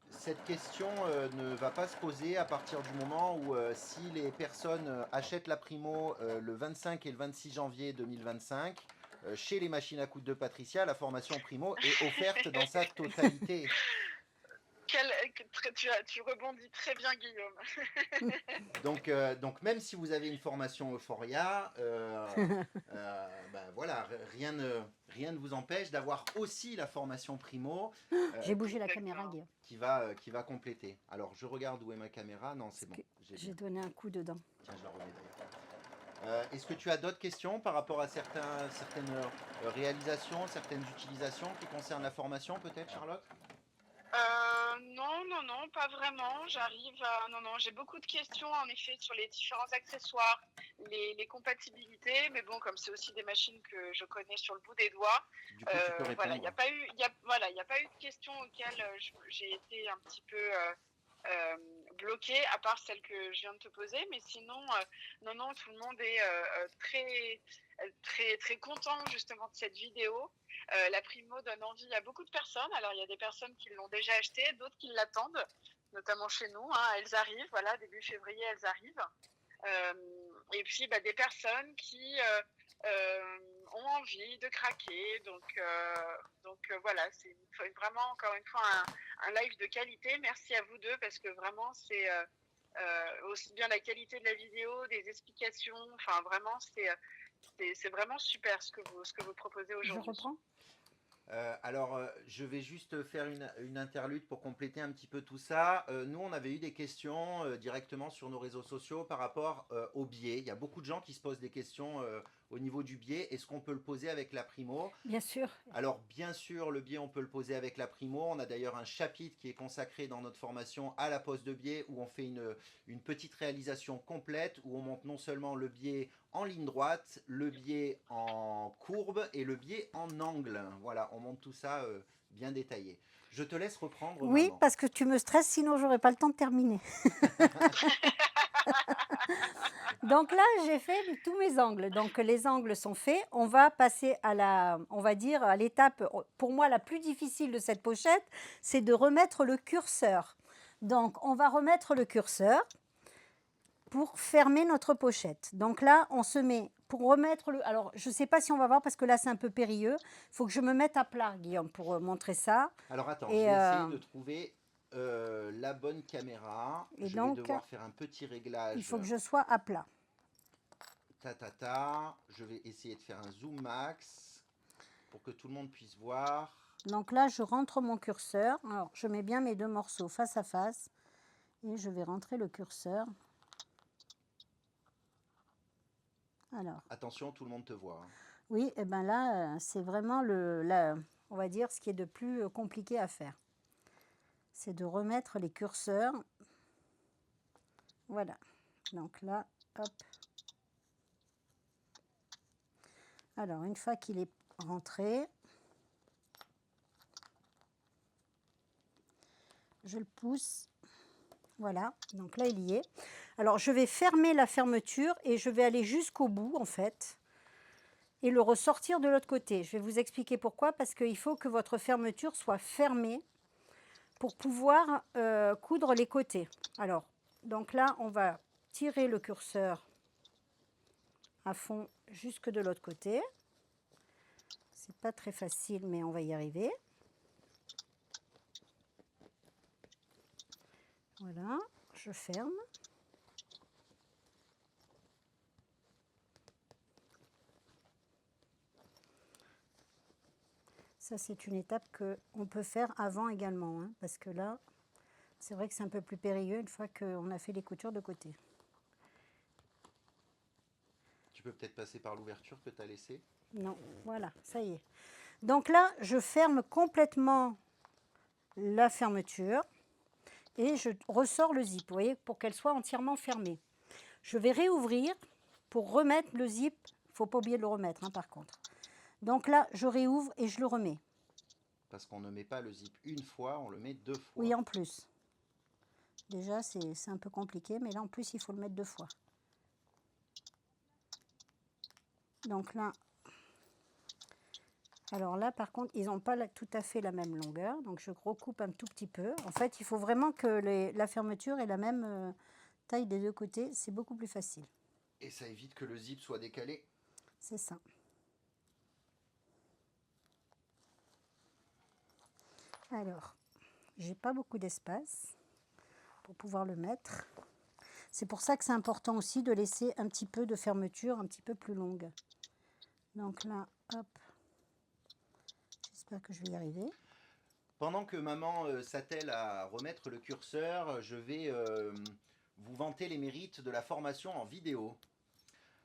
cette question ne va pas se poser à partir du moment où si les personnes achètent la primo le 25 et le 26 janvier 2025, chez les machines à coudre de Patricia, la formation primo est offerte dans sa totalité. Tu rebondis très bien, Guillaume. Donc même si vous avez une formation Euphoria, ben voilà, rien ne vous empêche d'avoir aussi la formation Primo J'ai bougé la caméra, Exactement. Guillaume. qui va compléter. Alors je regarde où est ma caméra. Non, c'est bon, j'ai J'ai bien. donné un coup dedans. Tiens, je la remets d'ailleurs. Est-ce que tu as d'autres questions par rapport à certaines réalisations, certaines utilisations qui concernent la formation peut-être, Charlotte? Non, non, non, pas vraiment. J'arrive à... Non, non, j'ai beaucoup de questions en effet sur les différents accessoires, les compatibilités, mais bon, comme c'est aussi des machines que je connais sur le bout des doigts, Du coup, tu peux voilà, il répondre. n'y a pas eu, voilà, il y a pas eu de questions auxquelles j'ai été un petit peu bloquée, à part celle que je viens de te poser, mais sinon, non, non, tout le monde est très content justement de cette vidéo. La Primo donne envie à beaucoup de personnes. Alors, il y a des personnes qui l'ont déjà acheté, d'autres qui l'attendent, notamment chez nous. Hein. Elles arrivent, voilà, début février, elles arrivent. Et puis, des personnes qui ont envie de craquer. Donc voilà, c'est vraiment, encore une fois, un live de qualité. Merci à vous deux, parce que vraiment, c'est aussi bien la qualité de la vidéo, des explications. Enfin, vraiment, c'est vraiment super ce que vous proposez Je aujourd'hui. reprends. Alors, je vais juste faire une interlude pour compléter un petit peu tout ça. Nous, on avait eu des questions directement sur nos réseaux sociaux par rapport au biais. Il y a beaucoup de gens qui se posent des questions au niveau du biais. Est-ce qu'on peut le poser avec la primo? Bien sûr. Alors, bien sûr, le biais, on peut le poser avec la primo. On a d'ailleurs un chapitre qui est consacré dans notre formation à la pose de biais, où on fait une petite réalisation complète, où on monte non seulement le biais en ligne droite, le biais en courbe et le biais en angle. Voilà, on monte tout ça bien détaillé. Je te laisse reprendre Oui, maintenant. parce que tu me stresses, sinon j'aurais pas le temps de terminer. Donc là, j'ai fait tous mes angles. Donc les angles sont faits. On va passer on va dire, à l'étape, pour moi, la plus difficile de cette pochette, c'est de remettre le curseur. Donc on va remettre le curseur pour fermer notre pochette. Donc là, on se met, pour remettre le... Alors, je ne sais pas si on va voir, parce que là, c'est un peu périlleux. Il faut que je me mette à plat, Guillaume, pour montrer ça. Alors attends, Et, je vais essayer de trouver la bonne caméra. Et Je donc, vais devoir faire un petit réglage. il faut que je sois à plat. Je vais essayer de faire un zoom max pour que tout le monde puisse voir. Donc là, je rentre mon curseur. Alors, je mets bien mes deux morceaux face à face. Et je vais rentrer le curseur. Alors, Attention, tout le monde te voit. Hein. oui, et bien là, c'est vraiment on va dire, ce qui est de plus compliqué à faire. C'est de remettre les curseurs. Voilà. Donc là, hop. Alors, une fois qu'il est rentré, je le pousse. Voilà, donc là, il y est. Alors, je vais fermer la fermeture et je vais aller jusqu'au bout, en fait, et le ressortir de l'autre côté. Je vais vous expliquer pourquoi, parce qu'il faut que votre fermeture soit fermée pour pouvoir coudre les côtés. Alors, donc là, on va tirer le curseur à fond jusque de l'autre côté. C'est pas très facile, mais on va y arriver. Voilà, je ferme. Ça, c'est une étape qu'on peut faire avant également, hein, parce que là, c'est vrai que c'est un peu plus périlleux une fois qu'on a fait les coutures de côté. Tu peux peut-être passer par l'ouverture que tu as laissée. Non, voilà, ça y est. Donc là, je ferme complètement la fermeture et je ressors le zip, vous voyez, pour qu'elle soit entièrement fermée. Je vais réouvrir pour remettre le zip. Il ne faut pas oublier de le remettre, hein, par contre. Donc là, je réouvre et je le remets. Parce qu'on ne met pas le zip une fois, on le met 2 fois. Oui, en plus. Déjà, c'est un peu compliqué, mais là, en plus, il faut le mettre 2 fois. Donc là, alors là, par contre, ils n'ont pas tout à fait la même longueur. Donc, je recoupe un tout petit peu. En fait, il faut vraiment que la fermeture ait la même taille des deux côtés. C'est beaucoup plus facile. Et ça évite que le zip soit décalé. C'est ça. Alors, j'ai pas beaucoup d'espace pour pouvoir le mettre. C'est pour ça que c'est important aussi de laisser un petit peu de fermeture un petit peu plus longue. Donc là, hop. J'espère que je vais y arriver. Pendant que maman s'attelle à remettre le curseur, je vais vous vanter les mérites de la formation en vidéo.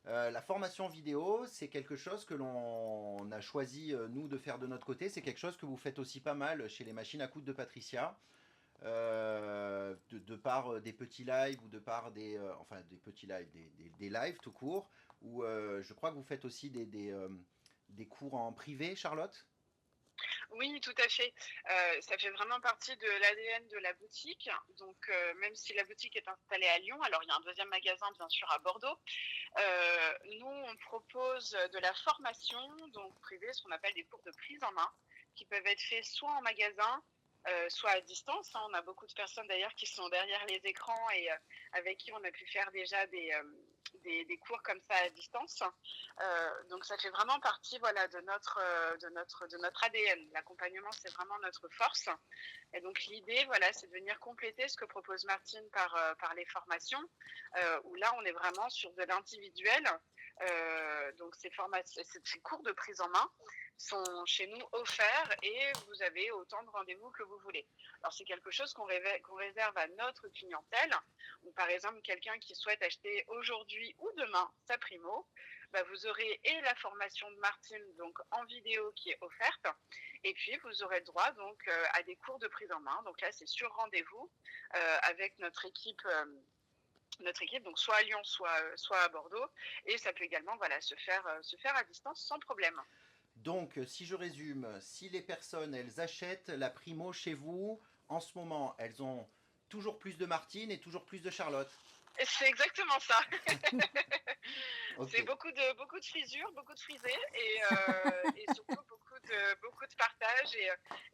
La formation vidéo, c'est quelque chose que l'on a choisi, nous, de faire de notre côté. C'est quelque chose que vous faites aussi pas mal chez les machines à coudre de Patricia. De par des petits lives ou de par des petits lives, des lives tout court, ou je crois que vous faites aussi des cours en privé, Charlotte. Oui, tout à fait. Ça fait vraiment partie de l'ADN de la boutique. Donc, même si la boutique est installée à Lyon, alors il y a un deuxième magasin, bien sûr, à Bordeaux. Nous, on propose de la formation, donc privée, ce qu'on appelle des cours de prise en main, qui peuvent être faits soit en magasin, soit à distance. On a beaucoup de personnes d'ailleurs qui sont derrière les écrans et avec qui on a pu faire déjà des cours comme ça à distance. Donc ça fait vraiment partie, voilà, de notre ADN. L'accompagnement, c'est vraiment notre force. Et donc l'idée, voilà, c'est de venir compléter ce que propose Martine par les formations, où là, on est vraiment sur de l'individuel. Donc ces cours de prise en main sont chez nous offerts et vous avez autant de rendez-vous que vous voulez. Alors c'est quelque chose qu'on réserve à notre clientèle. Ou par exemple, quelqu'un qui souhaite acheter aujourd'hui ou demain sa primo, bah, vous aurez et la formation de Martine donc en vidéo qui est offerte, et puis vous aurez le droit donc à des cours de prise en main. Donc là, c'est sur rendez-vous avec notre équipe. Donc soit à Lyon, soit à Bordeaux, et ça peut également, voilà, se faire à distance sans problème. Donc, si je résume, si les personnes, elles achètent la primo chez vous, en ce moment, elles ont toujours plus de Martine et toujours plus de Charlotte. C'est exactement ça. Okay. C'est beaucoup de frisures, beaucoup de frisés et surtout beaucoup de partage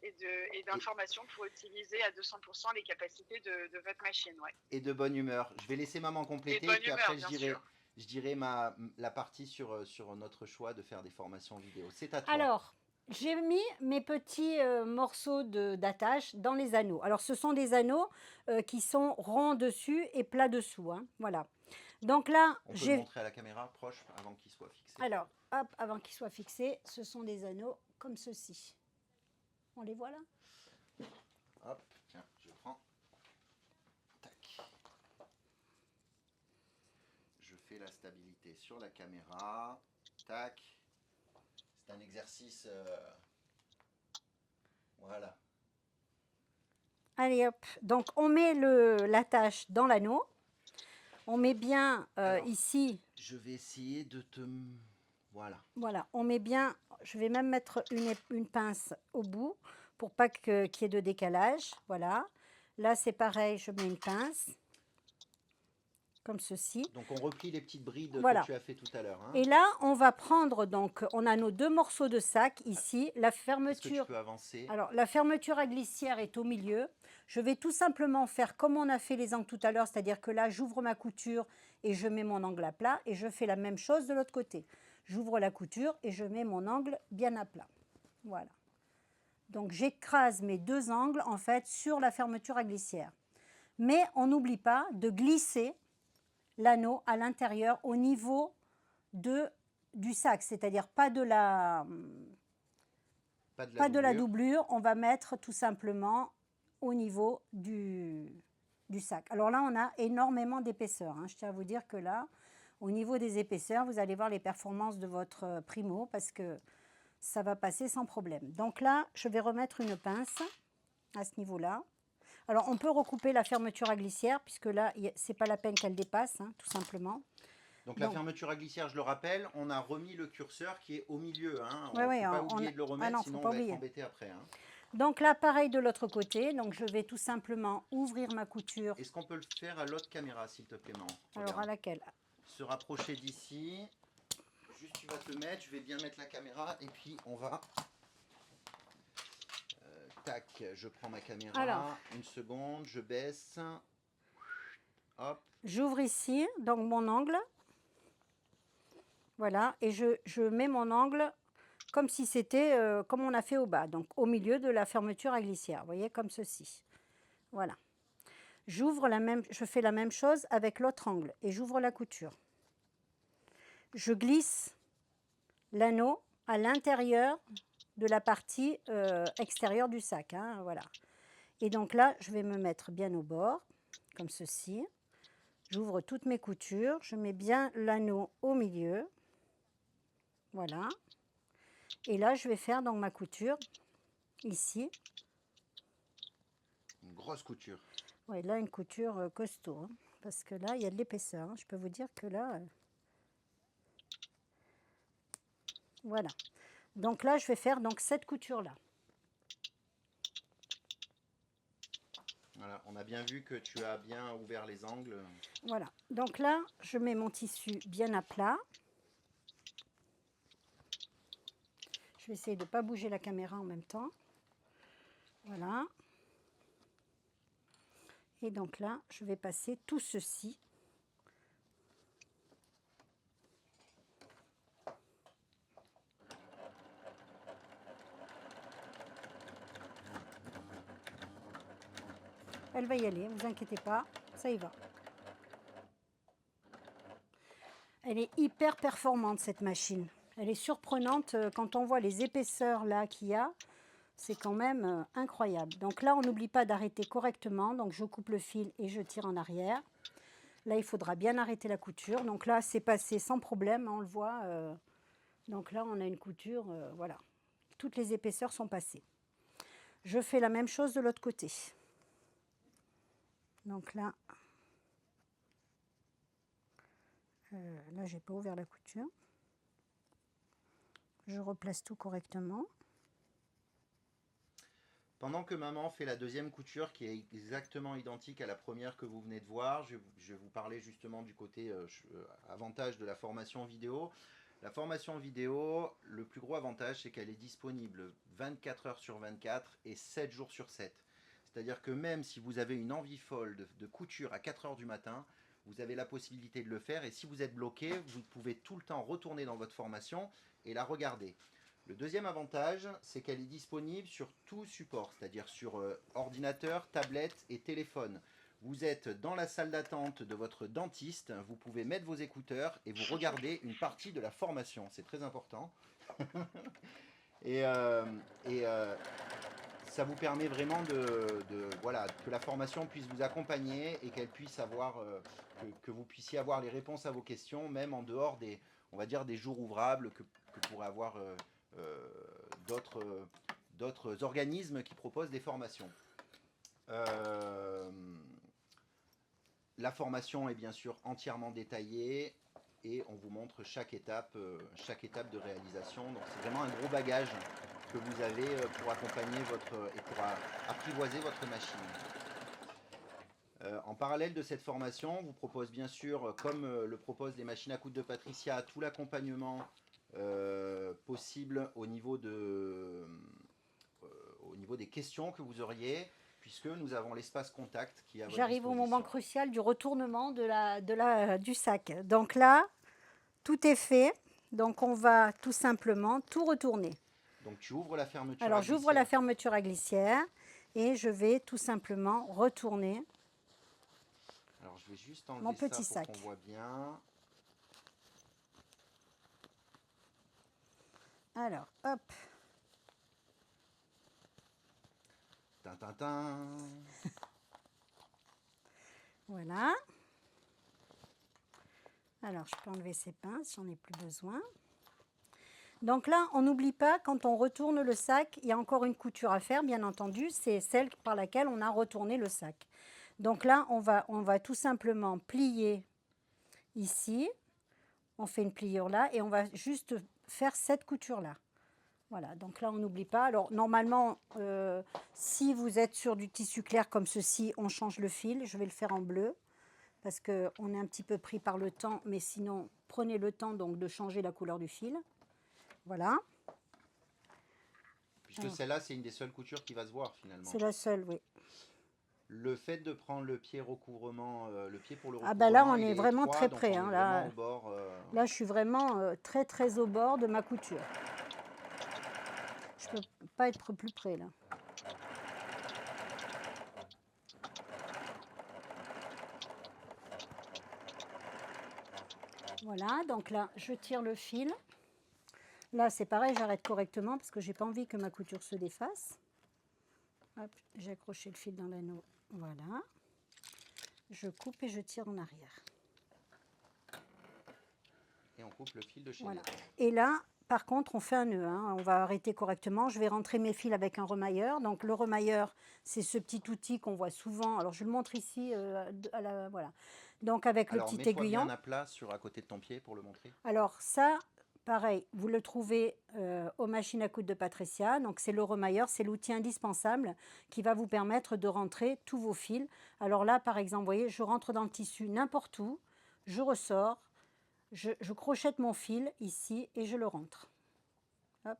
et d'informations pour utiliser à 200% les capacités de votre machine. Ouais. Et de bonne humeur. Je vais laisser maman compléter et puis après je dirai la partie sur notre choix de faire des formations vidéo. C'est à toi. Alors, j'ai mis mes petits morceaux d'attache dans les anneaux. Alors, ce sont des anneaux qui sont ronds dessus et plats dessous. Hein, voilà. Donc là, on peut le montrer à la caméra proche avant qu'il soit fixé. Alors, hop, avant qu'il soit fixé, ce sont des anneaux comme ceci. On les voit là? Hop, tiens, je prends. Tac. Je fais la stabilité sur la caméra. Tac. C'est un exercice. Voilà. Allez hop, donc on met l'attache dans l'anneau. On met bien alors, ici. Je vais essayer de te... Voilà. Voilà, on met bien, je vais même mettre une pince au bout pour pas qu'il y ait de décalage. Voilà. Là, c'est pareil, je mets une pince. Comme ceci. Donc on replie les petites brides voilà. que tu as fait tout à l'heure. Hein. Et là, on va prendre, donc, on a nos deux morceaux de sac ici. La fermeture. Est-ce que tu peux avancer? Alors, la fermeture à glissière est au milieu. Je vais tout simplement faire comme on a fait les angles tout à l'heure, c'est-à-dire que là, j'ouvre ma couture et je mets mon angle à plat. Et je fais la même chose de l'autre côté. J'ouvre la couture et je mets mon angle bien à plat. Voilà. Donc, j'écrase mes deux angles, en fait, sur la fermeture à glissière. Mais on n'oublie pas de glisser l'anneau à l'intérieur au niveau du sac, c'est-à-dire pas de la... Pas de la doublure, on va mettre tout simplement au niveau du sac. Alors là, on a énormément d'épaisseur, hein. Je tiens à vous dire que là, au niveau des épaisseurs, vous allez voir les performances de votre Primo parce que ça va passer sans problème. Donc là, je vais remettre une pince à ce niveau-là. Alors, on peut recouper la fermeture à glissière puisque là, c'est pas la peine qu'elle dépasse, hein, tout simplement. Donc la fermeture à glissière, je le rappelle, on a remis le curseur qui est au milieu. Hein. Il ne faut pas oublier de le remettre, sinon on va être embêté après. Hein. Donc là, pareil de l'autre côté. Donc je vais tout simplement ouvrir ma couture. Est-ce qu'on peut le faire à l'autre caméra, s'il te plaît, Maman? Alors à laquelle? Se rapprocher d'ici. Juste tu vas te mettre, je vais bien mettre la caméra et puis on va... tac, je prends ma caméra. Alors, une seconde, je baisse. Hop. J'ouvre ici, donc mon angle. Voilà, et je mets mon angle comme si c'était, comme on a fait au bas, donc au milieu de la fermeture à glissière, vous voyez, comme ceci. Voilà. Je fais la même chose avec l'autre angle et j'ouvre la couture. Je glisse l'anneau à l'intérieur de la partie extérieure du sac, hein, voilà. Et donc là, je vais me mettre bien au bord, comme ceci. J'ouvre toutes mes coutures, je mets bien l'anneau au milieu. Voilà. Et là, je vais faire donc ma couture ici. Une grosse couture. Oui, là, une couture costaud. Hein, parce que là, il y a de l'épaisseur. Hein, je peux vous dire que là... voilà. Donc là, je vais faire donc cette couture-là. Voilà, on a bien vu que tu as bien ouvert les angles. Voilà. Donc là, je mets mon tissu bien à plat. Je vais essayer de ne pas bouger la caméra en même temps. Voilà. Et donc là, je vais passer tout ceci. Elle va y aller, ne vous inquiétez pas, ça y va. Elle est hyper performante cette machine. Elle est surprenante quand on voit les épaisseurs là qu'il y a. C'est quand même incroyable. Donc là, on n'oublie pas d'arrêter correctement. Donc je coupe le fil et je tire en arrière. Là, il faudra bien arrêter la couture. Donc là, c'est passé sans problème, hein, on le voit. Donc là, on a une couture, voilà. Toutes les épaisseurs sont passées. Je fais la même chose de l'autre côté. Donc là, là, j'ai pas ouvert la couture. Je replace tout correctement. Pendant que maman fait la deuxième couture qui est exactement identique à la première que vous venez de voir, je vais vous parler justement du côté avantage de la formation vidéo. La formation vidéo, le plus gros avantage, c'est qu'elle est disponible 24 heures sur 24 et 7 jours sur 7. C'est-à-dire que même si vous avez une envie folle de couture à 4 heures du matin, vous avez la possibilité de le faire. Et si vous êtes bloqué, vous pouvez tout le temps retourner dans votre formation et la regarder. Le deuxième avantage, c'est qu'elle est disponible sur tout support, c'est-à-dire sur ordinateur, tablette et téléphone. Vous êtes dans la salle d'attente de votre dentiste, vous pouvez mettre vos écouteurs et vous regardez une partie de la formation. C'est très important. et ça vous permet vraiment voilà, que la formation puisse vous accompagner et qu'elle puisse avoir, que vous puissiez avoir les réponses à vos questions, même en dehors des, on va dire, des jours ouvrables que pourraient avoir d'autres organismes qui proposent des formations. La formation est bien sûr entièrement détaillée et on vous montre chaque étape de réalisation. Donc c'est vraiment un gros bagage que vous avez pour accompagner et pour apprivoiser votre machine. En parallèle de cette formation, on vous propose bien sûr, comme le proposent les machines à coudre de Patricia, tout l'accompagnement possible au niveau des questions que vous auriez, puisque nous avons l'espace contact qui est à votre J'arrive au disposition. moment crucial du retournement du sac. Donc là, tout est fait. Donc on va tout simplement tout retourner. Donc tu ouvres la fermeture. Alors j'ouvre la fermeture à glissière et je vais tout simplement retourner. Alors je vais juste enlever mon petit ça pour sac. qu'on voit bien. Alors hop. Tintintin. Voilà. Alors, je peux enlever ces pinces, j'en ai plus besoin. Donc là, on n'oublie pas, quand on retourne le sac, il y a encore une couture à faire, bien entendu. C'est celle par laquelle on a retourné le sac. Donc là, on va tout simplement plier ici. On fait une pliure là et on va juste faire cette couture-là. Voilà, donc là, on n'oublie pas. Alors, normalement, si vous êtes sur du tissu clair comme ceci, on change le fil. Je vais le faire en bleu parce qu'on est un petit peu pris par le temps. Mais sinon, prenez le temps donc de changer la couleur du fil. Voilà. Puisque celle-là, c'est une des seules coutures qui va se voir finalement. C'est la seule, oui. Le fait de prendre le pied recouvrement, le pied pour le recouvrement, Ah ben là, on est il vraiment étroit, très donc près. on est Hein, vraiment là, au bord, là, je suis vraiment très, très au bord de ma couture. Je peux pas être plus près, là. Voilà, donc là, je tire le fil. Là, c'est pareil, j'arrête correctement parce que j'ai pas envie que ma couture se défasse. Hop, j'ai accroché le fil dans l'anneau. Voilà. Je coupe et je tire en arrière. et on coupe le fil de chez Voilà. les- Et là, par contre, on fait un nœud. Hein. On va arrêter correctement. Je vais rentrer mes fils avec un remailleur. Donc, le remailleur, c'est ce petit outil qu'on voit souvent. Alors, je le montre ici. Voilà. Donc, avec le Alors, petit mets-toi aiguillon. bien à plat à côté de ton pied pour le montrer. Alors, ça, pareil, vous le trouvez aux machines à coudre de Patricia. Donc, c'est le remailleur. C'est l'outil indispensable qui va vous permettre de rentrer tous vos fils. Alors là, par exemple, vous voyez, je rentre dans le tissu n'importe où. Je ressors. Je crochette mon fil ici et je le rentre. Hop,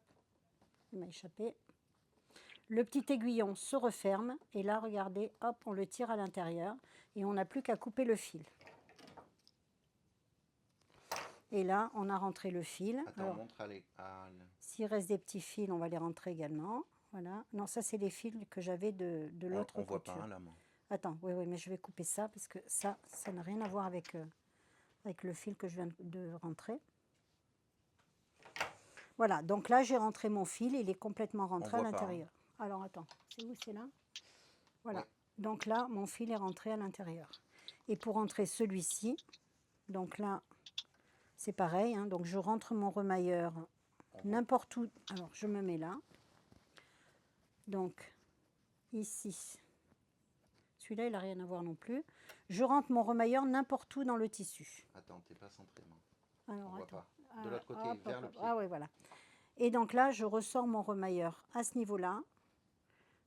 il m'a échappé. Le petit aiguillon se referme et là, regardez, hop, on le tire à l'intérieur et on n'a plus qu'à couper le fil. Et là, on a rentré le fil. Attends, Alors, montre s'il reste des petits fils, on va les rentrer également. Voilà. Non, ça, c'est les fils que j'avais de l'autre on voit couture. pas hein, là, moi. Attends, oui, mais je vais couper ça parce que ça n'a rien à voir avec le fil que je viens de rentrer. Voilà, donc là, j'ai rentré mon fil, il est complètement rentré à voit pas, l'intérieur. Alors, attends, c'est où, c'est là? Voilà, Oui. donc là, mon fil est rentré à l'intérieur. Et pour rentrer celui-ci, donc là, c'est pareil, hein, donc je rentre mon remailleur n'importe où. Alors, je me mets là. Donc, ici, celui-là, il n'a rien à voir non plus. Je rentre mon remailleur n'importe où dans le tissu. Attends, t'es pas centré, non. Alors, On voit attends. pas. De l'autre côté, Hop, vers hop, le hop. pied. Ah oui, voilà. Et donc là, je ressors mon remailleur à ce niveau-là.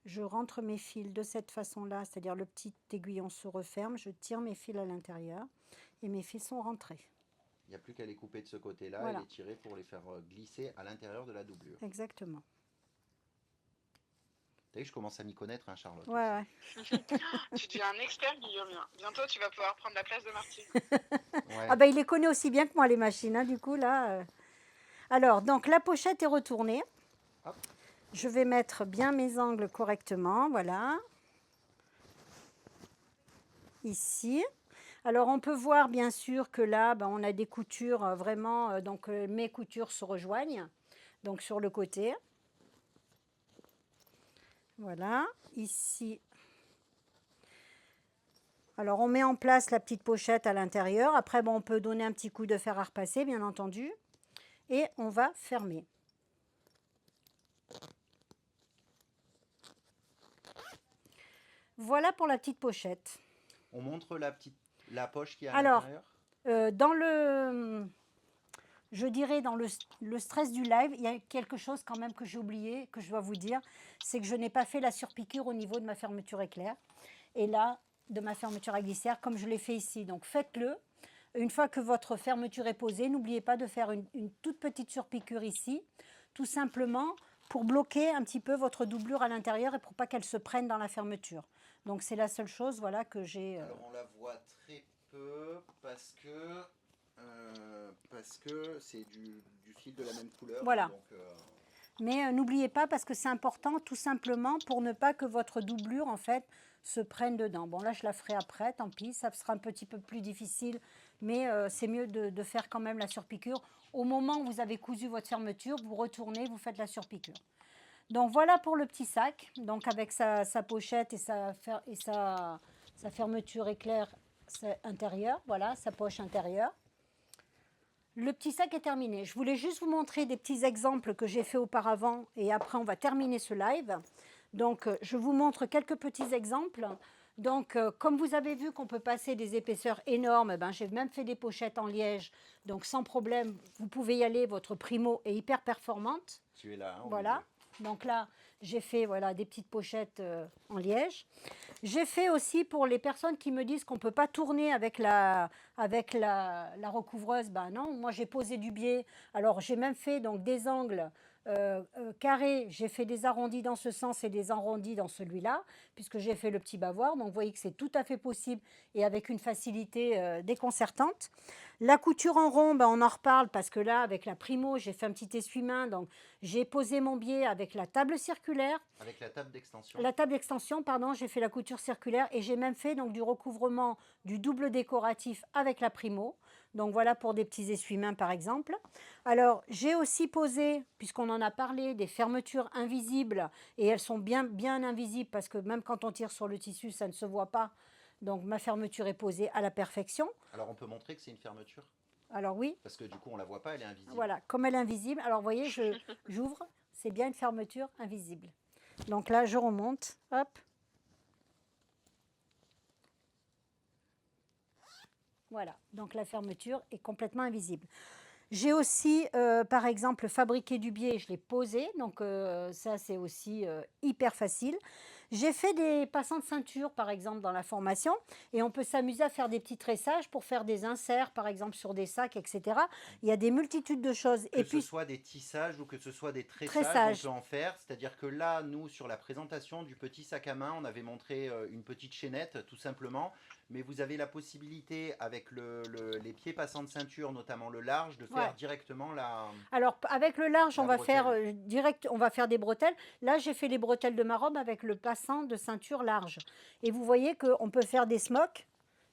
Je rentre mes fils de cette façon-là, c'est-à-dire le petit aiguillon se referme, je tire mes fils à l'intérieur et mes fils sont rentrés. Il n'y a plus qu'à les couper de ce côté-là Voilà. et les tirer pour les faire glisser à l'intérieur de la doublure. Exactement. T'as vu, je commence à m'y connaître, hein, Charlotte. Ouais. Tu deviens un expert, Guillaume. Bientôt, tu vas pouvoir prendre la place de Martine. Ouais. Ah ben, il les connaît aussi bien que moi, les machines, hein, du coup, là. Alors, donc, la pochette est retournée. Hop. Je vais mettre bien mes angles correctement, voilà. Ici. Alors, on peut voir, bien sûr, que là, ben, on a des coutures vraiment... donc, mes coutures se rejoignent, donc sur le côté. Voilà, ici. Alors, on met en place la petite pochette à l'intérieur. Après, bon, on peut donner un petit coup de fer à repasser, bien entendu. Et on va fermer. Voilà pour la petite pochette. On montre la poche qui est à Alors, l'intérieur. Je dirais dans le stress du live, il y a quelque chose quand même que j'ai oublié, que je dois vous dire, c'est que je n'ai pas fait la surpiqûre au niveau de ma fermeture éclair. Et là, de ma fermeture à glissière, comme je l'ai fait ici. Donc faites-le. Une fois que votre fermeture est posée, n'oubliez pas de faire une toute petite surpiqûre ici, tout simplement pour bloquer un petit peu votre doublure à l'intérieur et pour pas qu'elle se prenne dans la fermeture. Donc c'est la seule chose, voilà, que j'ai... Alors on la voit très peu parce que c'est du fil de la même couleur. Voilà. Donc, Mais n'oubliez pas, parce que c'est important, tout simplement, pour ne pas que votre doublure, en fait, se prenne dedans. Bon, là, je la ferai après, tant pis, ça sera un petit peu plus difficile, mais c'est mieux de faire quand même la surpiqûre. Au moment où vous avez cousu votre fermeture, vous retournez, vous faites la surpiqûre. Donc voilà pour le petit sac, donc avec sa pochette et sa fermeture éclair intérieure, voilà, sa poche intérieure. Le petit sac est terminé. Je voulais juste vous montrer des petits exemples que j'ai fait auparavant et après on va terminer ce live. Donc je vous montre quelques petits exemples. Donc comme vous avez vu qu'on peut passer des épaisseurs énormes, ben, j'ai même fait des pochettes en liège. Donc sans problème, vous pouvez y aller, votre Primo est hyper performante. Tu es là, hein, au Voilà. milieu. Donc là, j'ai fait voilà, des petites pochettes en liège. J'ai fait aussi pour les personnes qui me disent qu'on ne peut pas tourner avec la recouvreuse. Ben non, moi j'ai posé du biais. Alors j'ai même fait donc, des angles carrés. J'ai fait des arrondis dans ce sens et des arrondis dans celui-là, puisque j'ai fait le petit bavoir. Donc vous voyez que c'est tout à fait possible et avec une facilité déconcertante. La couture en rond, ben, on en reparle parce que là, avec la Primo, j'ai fait un petit essuie-main. Donc j'ai posé mon biais avec la table circulaire. Avec la table d'extension. La table d'extension, pardon, j'ai fait la couture circulaire et j'ai même fait donc, du recouvrement du double décoratif avec la Primo. Donc voilà pour des petits essuie-mains par exemple. Alors j'ai aussi posé, puisqu'on en a parlé, des fermetures invisibles et elles sont bien invisibles parce que même quand on tire sur le tissu, ça ne se voit pas. Donc ma fermeture est posée à la perfection. Alors on peut montrer que c'est une fermeture? Alors oui. Parce que du coup on la voit pas, elle est invisible. Voilà, comme elle est invisible. Alors vous voyez, j'ouvre, c'est bien une fermeture invisible. Donc là, je remonte, hop. Voilà, donc la fermeture est complètement invisible. J'ai aussi, par exemple, fabriqué du biais, je l'ai posé, donc ça c'est aussi hyper facile. J'ai fait des passants de ceinture, par exemple, dans la formation, et on peut s'amuser à faire des petits tressages pour faire des inserts, par exemple, sur des sacs, etc. Il y a des multitudes de choses. Que ce soit des tissages ou que ce soit des tressages, on peut en faire. C'est-à-dire que là, nous, sur la présentation du petit sac à main, on avait montré une petite chaînette, tout simplement. Mais vous avez la possibilité, avec les pieds passants de ceinture, notamment le large, de faire directement la... Alors, avec le large, on va bretelle. faire on va faire des bretelles. Là, j'ai fait les bretelles de ma robe avec le passant de ceinture large. Et vous voyez qu'on peut faire des smocks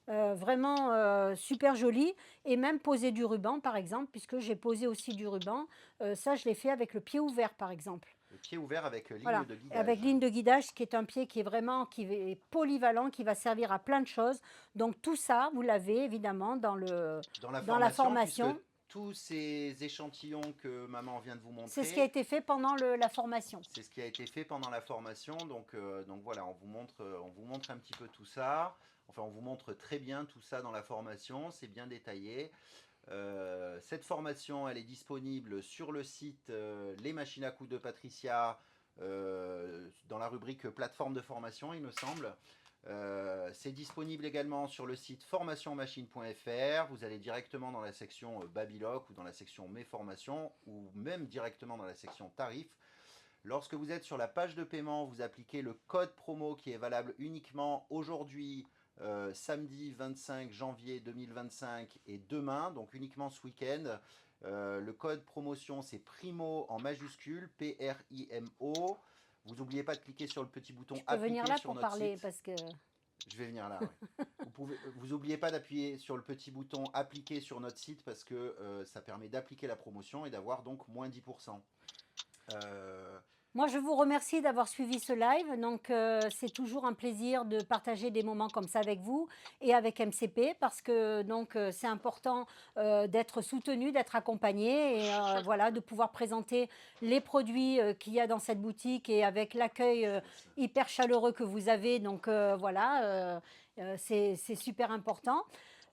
vraiment super jolis et même poser du ruban, par exemple, puisque j'ai posé aussi du ruban. Ça, je l'ai fait avec le pied ouvert, par exemple. Le pied ouvert avec ligne Voilà, de guidage. avec ligne de guidage, qui est un pied qui est polyvalent, qui va servir à plein de choses. Donc tout ça, vous l'avez évidemment dans la formation. Puisque tous ces échantillons que maman vient de vous montrer, C'est ce qui a été fait pendant la formation. c'est ce qui a été fait pendant la formation. Donc voilà, on vous montre un petit peu tout ça. Enfin, on vous montre très bien tout ça dans la formation. C'est bien détaillé. Cette formation, elle est disponible sur le site Les Machines à Coudre de Patricia, dans la rubrique plateforme de formation, il me semble. C'est disponible également sur le site formationmachine.fr. Vous allez directement dans la section Babylock ou dans la section Mes formations ou même directement dans la section tarifs. Lorsque vous êtes sur la page de paiement, vous appliquez le code promo qui est valable uniquement aujourd'hui, samedi 25 janvier 2025 et demain, donc uniquement ce week-end. Le code promotion, c'est PRIMO en majuscule, P-R-I-M-O. Vous n'oubliez pas de cliquer sur le petit bouton appliquer sur notre site. Tu peux venir là pour parler parce que... Je vais venir là, ouais. Vous n'oubliez pas d'appuyer sur le petit bouton appliquer sur notre site parce que ça permet d'appliquer la promotion et d'avoir donc moins 10%. Moi, je vous remercie d'avoir suivi ce live. Donc, c'est toujours un plaisir de partager des moments comme ça avec vous et avec MCP parce que donc c'est important d'être soutenu, d'être accompagné et voilà, de pouvoir présenter les produits qu'il y a dans cette boutique et avec l'accueil hyper chaleureux que vous avez. Donc, voilà, c'est super important.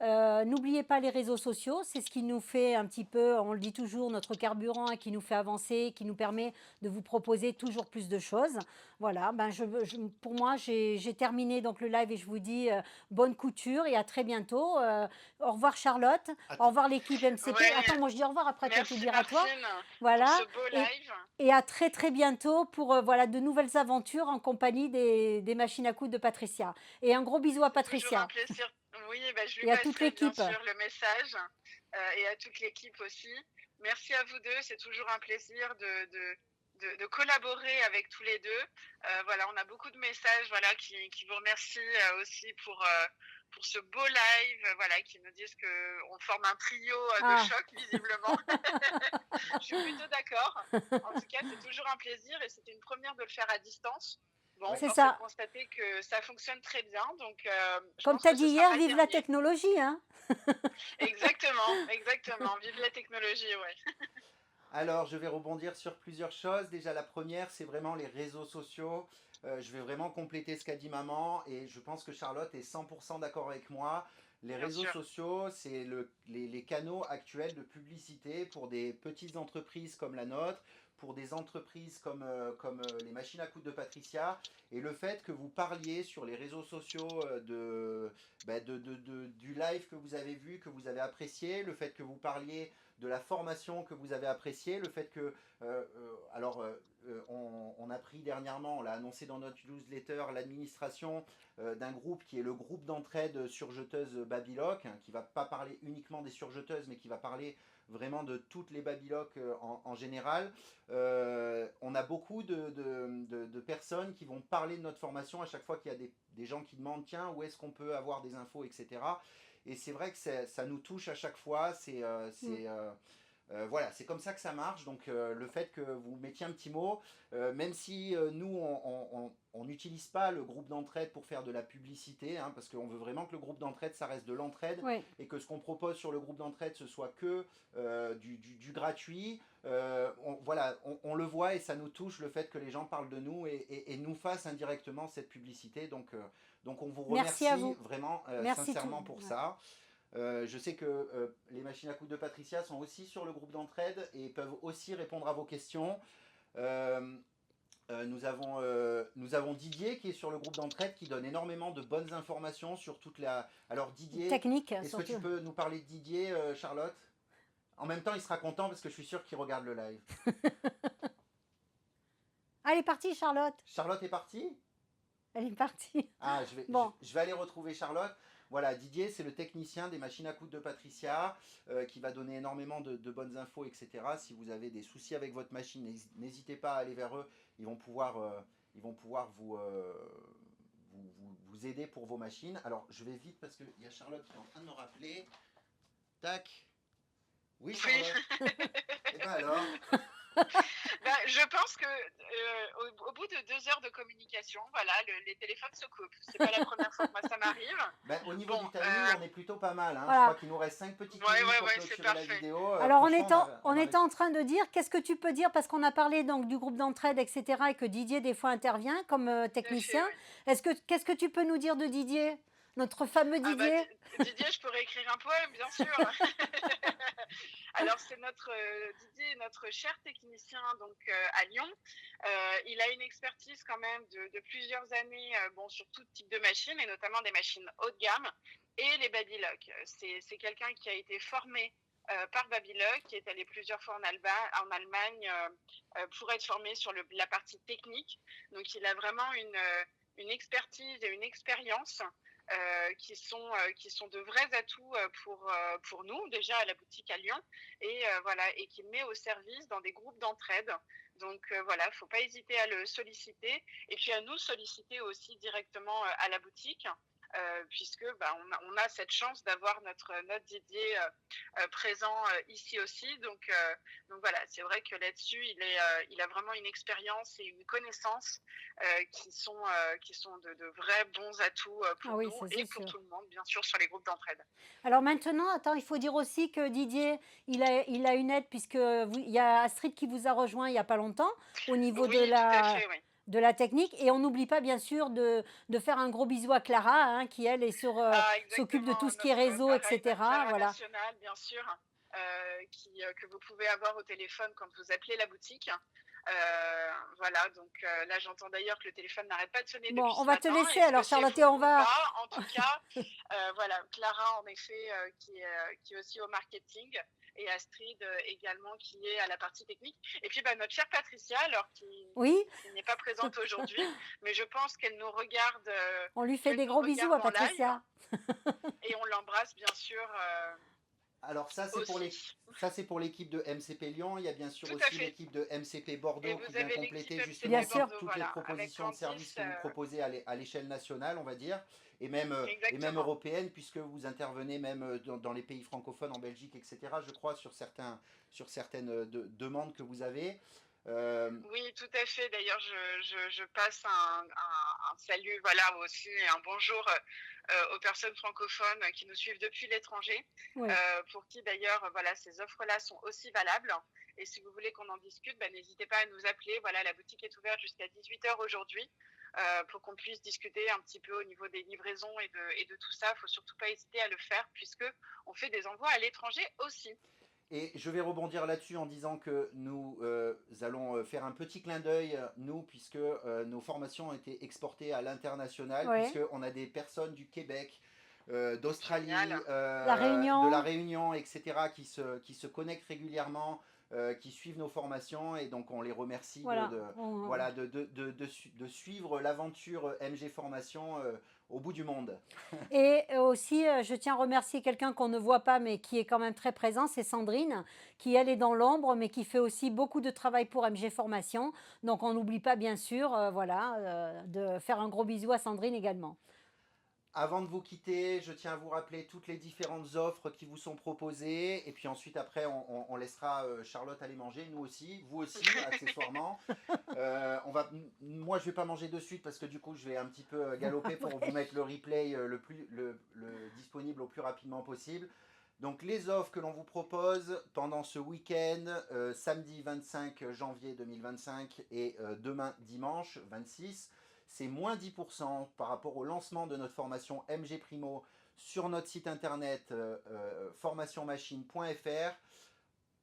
N'oubliez pas les réseaux sociaux, c'est ce qui nous fait un petit peu, on le dit toujours, notre carburant et qui nous fait avancer, qui nous permet de vous proposer toujours plus de choses. Voilà, ben pour moi, j'ai terminé donc le live et je vous dis bonne couture et à très bientôt. Au revoir Charlotte, au revoir l'équipe MCP. Ouais. Attends, moi je dis au revoir, après tu vas tout Merci dire à toi. Martine Voilà. pour ce beau live. Et à très très bientôt pour voilà, de nouvelles aventures en compagnie des machines à coudre de Patricia. Et un gros bisou à Toujours Patricia. un plaisir. Oui, ben, je lui Et à toute passerai bien l'équipe. sûr le message et à toute l'équipe aussi. Merci à vous deux, c'est toujours un plaisir de collaborer avec tous les deux. Voilà, on a beaucoup de messages voilà, qui vous remercient aussi pour ce beau live, voilà, qui nous disent qu'on forme un trio de Ah, choc, visiblement. Je suis plutôt d'accord. En tout cas, c'est toujours un plaisir et c'était une première de le faire à distance. Bon, Ouais. c'est force est de ça. constater que ça fonctionne très bien, donc je Comme pense tu as que dit ce sera hier, pas le vive la dernier. technologie, hein. Exactement, exactement. Vive la technologie, ouais. Alors, je vais rebondir sur plusieurs choses. Déjà, la première, c'est vraiment les réseaux sociaux. Je vais vraiment compléter ce qu'a dit maman et je pense que Charlotte est 100% d'accord avec moi. Les Bien réseaux sûr. sociaux, c'est les canaux actuels de publicité pour des petites entreprises comme la nôtre, pour des entreprises comme les machines à coudre de Patricia. Et le fait que vous parliez sur les réseaux sociaux du live que vous avez vu, que vous avez apprécié, le fait que vous parliez de la formation que vous avez appréciée, le fait que, on a pris dernièrement, on l'a annoncé dans notre newsletter, l'administration d'un groupe qui est le groupe d'entraide surjeteuses Babyloc, hein, qui ne va pas parler uniquement des surjeteuses, mais qui va parler vraiment de toutes les Babyloc en général. On a beaucoup de personnes qui vont parler de notre formation à chaque fois qu'il y a des gens qui demandent tiens, où est-ce qu'on peut avoir des infos, etc. Et c'est vrai que ça nous touche à chaque fois. Mm. Voilà, c'est comme ça que ça marche. Donc le fait que vous mettiez un petit mot, même si nous, on n'utilise pas le groupe d'entraide pour faire de la publicité, hein, parce qu'on veut vraiment que le groupe d'entraide, ça reste de l'entraide, Oui. et que ce qu'on propose sur le groupe d'entraide, ce soit que du gratuit. Voilà, on le voit et ça nous touche le fait que les gens parlent de nous et nous fassent indirectement cette publicité. Donc on vous Merci à remercie vous. vraiment Merci tout. sincèrement pour Ouais. ça. Je sais que les machines à coudre de Patricia sont aussi sur le groupe d'entraide et peuvent aussi répondre à vos questions. Euh, nous avons Didier qui est sur le groupe d'entraide qui donne énormément de bonnes informations sur toute la... Alors Didier, Technique, est-ce que tu surtout. peux nous parler de Didier, Charlotte? En même temps, il sera content parce que je suis sûr qu'il regarde le live. Ah, elle est partie, Charlotte. Charlotte est partie? Elle est partie. Ah, Bon, je vais aller retrouver Charlotte. Voilà, Didier, c'est le technicien des machines à coudre de Patricia qui va donner énormément de bonnes infos, etc. Si vous avez des soucis avec votre machine, n'hésitez pas à aller vers eux. Ils vont pouvoir vous aider pour vos machines. Alors, je vais vite parce qu'il y a Charlotte qui est en train de me rappeler. Tac. Oui, Oui. Charlotte. Et ben alors, Ben, je pense que au bout de 2 heures de communication, voilà, les téléphones se coupent. C'est pas la première fois que moi ça m'arrive. ben, au niveau Bon, du timing, on est plutôt pas mal. Hein. Je voilà. crois qu'il nous reste 5 petites ouais, minutes ouais, pour ouais, c'est clôturer la parfait. vidéo. Alors, Franchement, on était en train de dire, qu'est-ce que tu peux dire, parce qu'on a parlé donc du groupe d'entraide, etc., et que Didier, des fois, intervient comme Tout à fait, technicien. ouais. Qu'est-ce que tu peux nous dire de Didier, notre fameux Ah bah, Didier? Didier, je pourrais écrire un poème, bien sûr. Alors, c'est notre Didier, notre cher technicien donc à Lyon. Il a une expertise quand même de plusieurs années bon, sur tout type de machines, et notamment des machines haut de gamme et les Babyloc. C'est quelqu'un qui a été formé par Babyloc, qui est allé plusieurs fois en Allemagne pour être formé sur la partie technique. Donc, il a vraiment une expertise et une expérience qui sont de vrais atouts pour nous, déjà à la boutique à Lyon, et voilà, et qu'il met au service dans des groupes d'entraide. Donc voilà, il ne faut pas hésiter à le solliciter, et puis à nous solliciter aussi directement à la boutique. Puisque on a cette chance d'avoir notre Didier présent ici aussi. Donc voilà, c'est vrai que là-dessus, il a vraiment une expérience et une connaissance qui sont de vrais bons atouts Ah pour oui, nous ça et c'est pour sûr. tout le monde, bien sûr, sur les groupes d'entraide. Alors maintenant, attends, il faut dire aussi que Didier, il a une aide, puisque il y a Astrid qui vous a rejoint il n'y a pas longtemps, au niveau Oui, tout à fait, oui. de la technique. Et on n'oublie pas, bien sûr, de faire un gros bisou à Clara, hein, qui, elle, Ah, s'occupe de tout exactement, ce qui est réseau, pareil, notre etc. Clara Voilà. nationale, bien sûr, que vous pouvez avoir au téléphone quand vous appelez la boutique. Voilà, donc là j'entends d'ailleurs que le téléphone n'arrête pas de sonner Bon, depuis on ce va te matin. laisser Est-ce alors, que c'est Charlotte, et vous on ou va... pas? En tout cas, voilà, Clara en effet qui est aussi au marketing, et Astrid également qui est à la partie technique. Et puis notre chère Patricia, alors Oui, qui n'est pas présente aujourd'hui, mais je pense qu'elle nous regarde, on lui fait des gros bisous à en live, Patricia. et on l'embrasse bien sûr. Alors aussi. ça c'est pour l'équipe de MCP Lyon. Il y a bien sûr Tout à aussi fait. l'équipe de MCP Et Bordeaux qui vous vient avez l'équipe compléter Bien justement MCP sûr. Bordeaux, toutes les voilà, avec propositions de services Candice. que vous proposez à l'échelle nationale, on va dire, et même Exactement. européenne, puisque vous intervenez même dans les pays francophones, en Belgique, etc. Je crois sur certaines demandes que vous avez. Euh, Oui, tout à fait. D'ailleurs, je passe un salut, voilà, aussi, et un bonjour aux personnes francophones qui nous suivent depuis l'étranger, Oui. pour qui d'ailleurs, voilà, ces offres-là sont aussi valables. Et si vous voulez qu'on en discute, bah, n'hésitez pas à nous appeler. Voilà, la boutique est ouverte jusqu'à 18h aujourd'hui, pour qu'on puisse discuter un petit peu au niveau des livraisons et de tout ça. Il ne faut surtout pas hésiter à le faire puisque on fait des envois à l'étranger aussi. Et je vais rebondir là-dessus en disant que nous allons faire un petit clin d'œil, nous, puisque nos formations ont été exportées à l'international, Oui. puisqu'on a des personnes du Québec, d'Australie, Génial. La de la Réunion. Réunion, etc., qui se connectent régulièrement, qui suivent nos formations, et donc on les remercie Voilà. voilà, de suivre l'aventure MG Formation au bout du monde. Et aussi, je tiens à remercier quelqu'un qu'on ne voit pas, mais qui est quand même très présent, c'est Sandrine, qui elle est dans l'ombre, mais qui fait aussi beaucoup de travail pour MG Formation. Donc on n'oublie pas bien sûr, voilà, de faire un gros bisou à Sandrine également. Avant de vous quitter, je tiens à vous rappeler toutes les différentes offres qui vous sont proposées. Et puis ensuite, après, on laissera Charlotte aller manger, nous aussi, vous aussi, accessoirement. Moi, je ne vais pas manger de suite parce que du coup, je vais un petit peu galoper pour vous mettre le replay le disponible au plus rapidement possible. Donc, les offres que l'on vous propose pendant ce week-end, samedi 25 janvier 2025 et demain dimanche 26, c'est moins 10% par rapport au lancement de notre formation MG Primo sur notre site internet formationmachine.fr.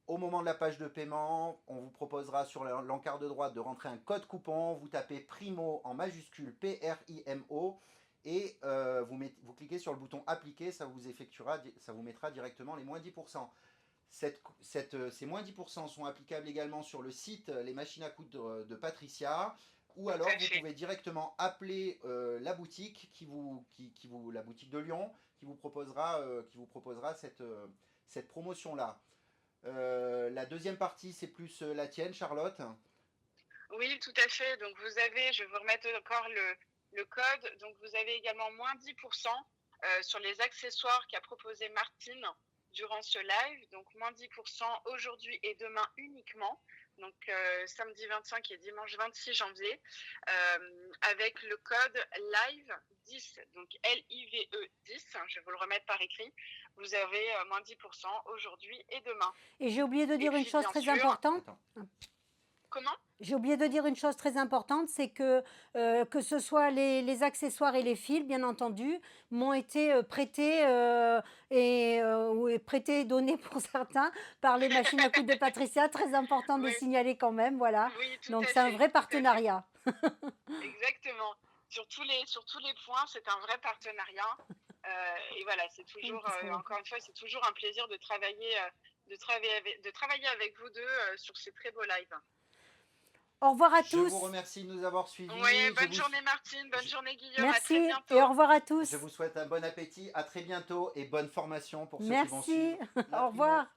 Au moment de la page de paiement, on vous proposera sur l'encart de droite de rentrer un code coupon. Vous tapez Primo en majuscule PRIMO et vous cliquez sur le bouton appliquer. Ça vous mettra directement les moins 10%. Ces moins 10% sont applicables également sur le site Les Machines à Coudre de Patricia. Ou alors vous pouvez directement appeler la boutique la boutique de Lyon qui vous proposera cette promotion-là. La deuxième partie, c'est plus la tienne, Charlotte. Oui, tout à fait. Donc, je vais vous remettre encore le code. Donc, vous avez également moins 10% sur les accessoires qu'a proposé Martine durant ce live. Donc, moins 10% aujourd'hui et demain uniquement. Donc, samedi 25 et dimanche 26 janvier, avec le code LIVE 10, donc LIVE 10. Je vais vous le remettre par écrit. Vous avez moins 10% aujourd'hui et demain. Et j'ai oublié de dire une chose très importante. Comment ? J'ai oublié de dire une chose très importante, c'est que ce soit les accessoires et les fils, bien entendu, m'ont été prêtés ou prêtés et donnés pour certains par les machines à coudre de Patricia. Très important de Oui. signaler quand même, voilà. Oui, tout donc à c'est un fait, vrai tout à partenariat. Exactement. Sur tous les points, c'est un vrai partenariat. Et voilà, c'est toujours, encore une fois, c'est toujours un plaisir de travailler avec vous deux sur ces très beaux lives. Au revoir à tous. Je vous remercie de nous avoir suivis. Oui, bonne journée Martine, bonne journée Guillaume. Merci à très bientôt. et au revoir à tous. Je vous souhaite un bon appétit, à très bientôt et bonne formation pour ceux qui vont Merci. suivre. Au revoir.